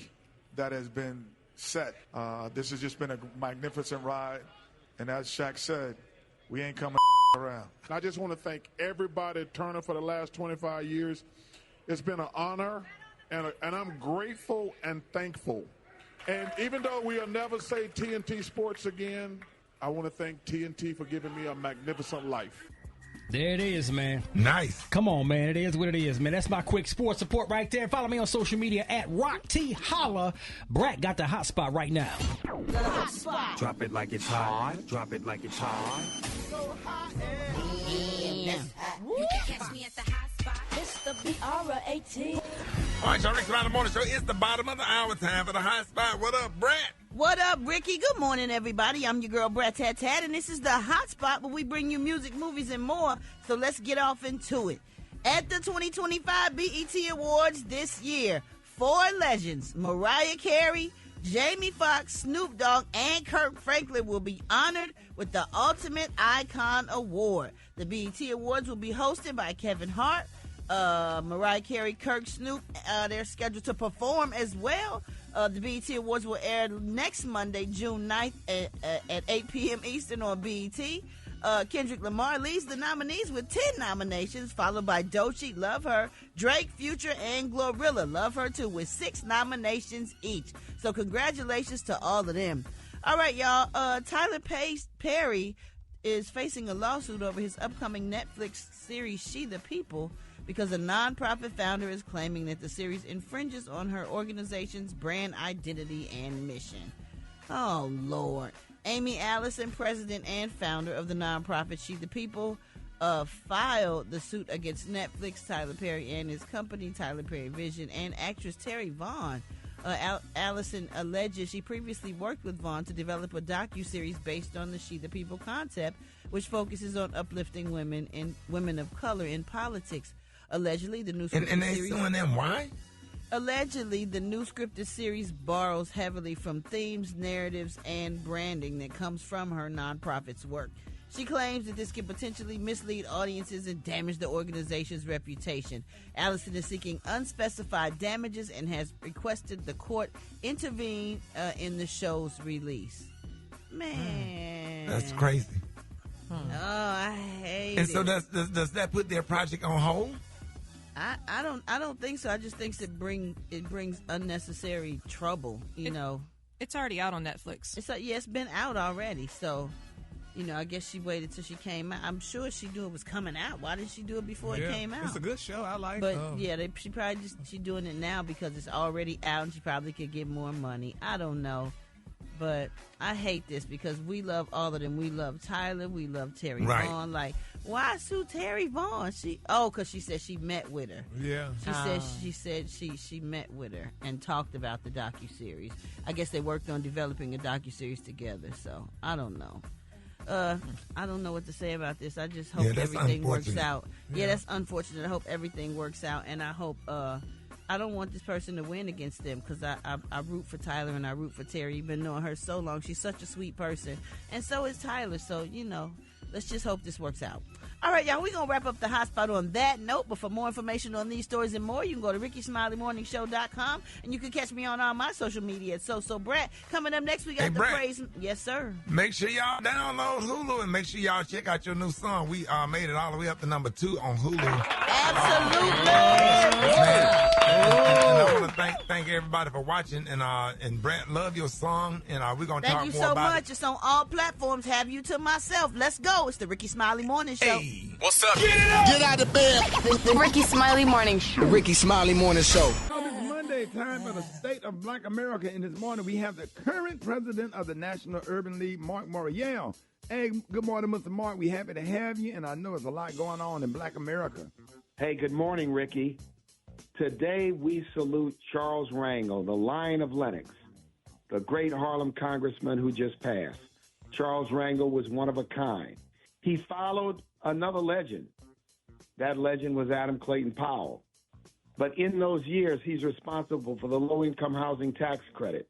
[SPEAKER 19] that has been set. This has just been a magnificent ride. And as Shaq said, we ain't coming around.
[SPEAKER 18] I just want to thank everybody at Turner for the last 25 years. It's been an honor, and I'm grateful and thankful. And even though we'll never say TNT Sports again, I want to thank TNT for giving me a magnificent life.
[SPEAKER 6] There it is, man.
[SPEAKER 2] Nice.
[SPEAKER 6] Come on, man. It is what it is, man. That's my quick sports report right there. Follow me on social media at Rock T Holla. Brat got the hot spot right now.
[SPEAKER 17] The hot spot. Drop it like it's hot. Drop it like it's hot. So hot.
[SPEAKER 9] You can catch me at the hot spot. It's the BRAT.
[SPEAKER 2] All right, y'all, Ricky Smiley Morning Show. It's the bottom of the hour time for the hot spot. What up, Brat?
[SPEAKER 7] What up, Ricky? Good morning, everybody. I'm your girl, Brat Tat Tat, and this is the hot spot where we bring you music, movies, and more. So let's get off into it. At the 2025 BET Awards this year, 4 legends, Mariah Carey, Jamie Foxx, Snoop Dogg, and Kirk Franklin will be honored with the Ultimate Icon Award. The BET Awards will be hosted by Kevin Hart, Mariah Carey, Kirk, Snoop. They're scheduled to perform as well. The BET Awards will air next Monday, June 9th at 8 p.m. Eastern on BET. Kendrick Lamar leads the nominees with 10 nominations, followed by Doechii, Love Her, Drake, Future, and Glorilla, Love Her Too, with 6 nominations each. So congratulations to all of them. All right, y'all. Tyler Perry is facing a lawsuit over his upcoming Netflix series She the People because a nonprofit founder is claiming that the series infringes on her organization's brand identity and mission. Oh, Lord. Amy Allison, president and founder of the nonprofit She the People, filed the suit against Netflix, Tyler Perry and his company, Tyler Perry Vision, and actress Terry Vaughn. Allison alleges she previously worked with Vaughn to develop a docuseries based on the She the People concept, which focuses on uplifting women and women of color in politics. Allegedly, the new scripted
[SPEAKER 2] and they
[SPEAKER 7] series...
[SPEAKER 2] suing them. Why?
[SPEAKER 7] Allegedly, the new scripted series borrows heavily from themes, narratives, and branding that comes from her nonprofit's work. She claims that this could potentially mislead audiences and damage the organization's reputation. Allison is seeking unspecified damages and has requested the court intervene in the show's release. Man.
[SPEAKER 2] That's crazy.
[SPEAKER 7] Oh, I hate
[SPEAKER 2] and
[SPEAKER 7] it.
[SPEAKER 2] so does that put their project on hold?
[SPEAKER 7] I don't think so. I just think it brings unnecessary trouble, you know.
[SPEAKER 3] It's already out on Netflix.
[SPEAKER 7] It's been out already, so I guess she waited till she came out. I'm sure she knew it was coming out. Why didn't she do it before it came out?
[SPEAKER 10] It's a good show. I like
[SPEAKER 7] it. But she probably she's doing it now because it's already out and she probably could get more money. I don't know. But I hate this because we love all of them. We love Tyler. We love Terry Vaughn. Like, why sue Terry Vaughn? Because she said she met with her.
[SPEAKER 10] Yeah.
[SPEAKER 7] She said she met with her and talked about the docuseries. I guess they worked on developing a docuseries together. So I don't know. I don't know what to say about this. I just hope everything works out. Yeah, that's unfortunate. I hope everything works out, and I hope. I don't want this person to win against them because I root for Tyler and I root for Terry. You've been knowing her so long. She's such a sweet person. And so is Tyler. So, let's just hope this works out. All right, y'all, we're going to wrap up the hot spot on that note. But for more information on these stories and more, you can go to RickySmileyMorningShow.com. And you can catch me on all my social media at So Brat. Coming up next, we got the praise. Yes, sir.
[SPEAKER 2] Make sure y'all download Hulu and make sure y'all check out your new song. We made it all the way up to number 2 on Hulu.
[SPEAKER 7] Absolutely.
[SPEAKER 2] And I want to thank everybody for watching. And Brat, love your song. And we're going to talk more about it.
[SPEAKER 7] Thank you so much. It's on all platforms. Have you to myself. Let's go. It's the Rickey Smiley Morning Show.
[SPEAKER 2] Hey.
[SPEAKER 12] What's up? Get out of bed.
[SPEAKER 20] The Rickey Smiley Morning Show.
[SPEAKER 12] The Rickey Smiley Morning Show.
[SPEAKER 2] It's Monday, time for the state of Black America. And this morning we have the current president of the National Urban League, Marc Morial. Hey, good morning, Mr. Marc. We're happy to have you, and I know there's a lot going on in Black America.
[SPEAKER 21] Hey, good morning, Ricky. Today we salute Charles Rangel, the Lion of Lenox, the great Harlem congressman who just passed. Charles Rangel was one of a kind. He followed another legend. That legend was Adam Clayton Powell. But in those years, he's responsible for the low-income housing tax credit,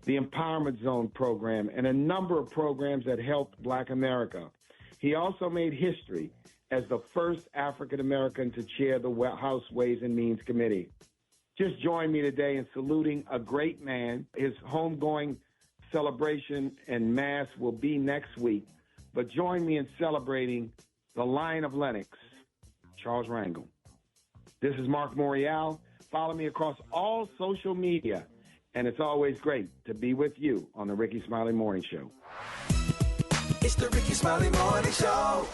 [SPEAKER 21] the Empowerment Zone program, and a number of programs that helped Black America. He also made history as the first African-American to chair the House Ways and Means Committee. Just join me today in saluting a great man. His homegoing celebration and mass will be next week. But join me in celebrating the Lion of Lenox, Charles Rangel. This is Marc Morial. Follow me across all social media. And it's always great to be with you on the Rickey Smiley Morning Show.
[SPEAKER 12] It's the Rickey Smiley Morning Show.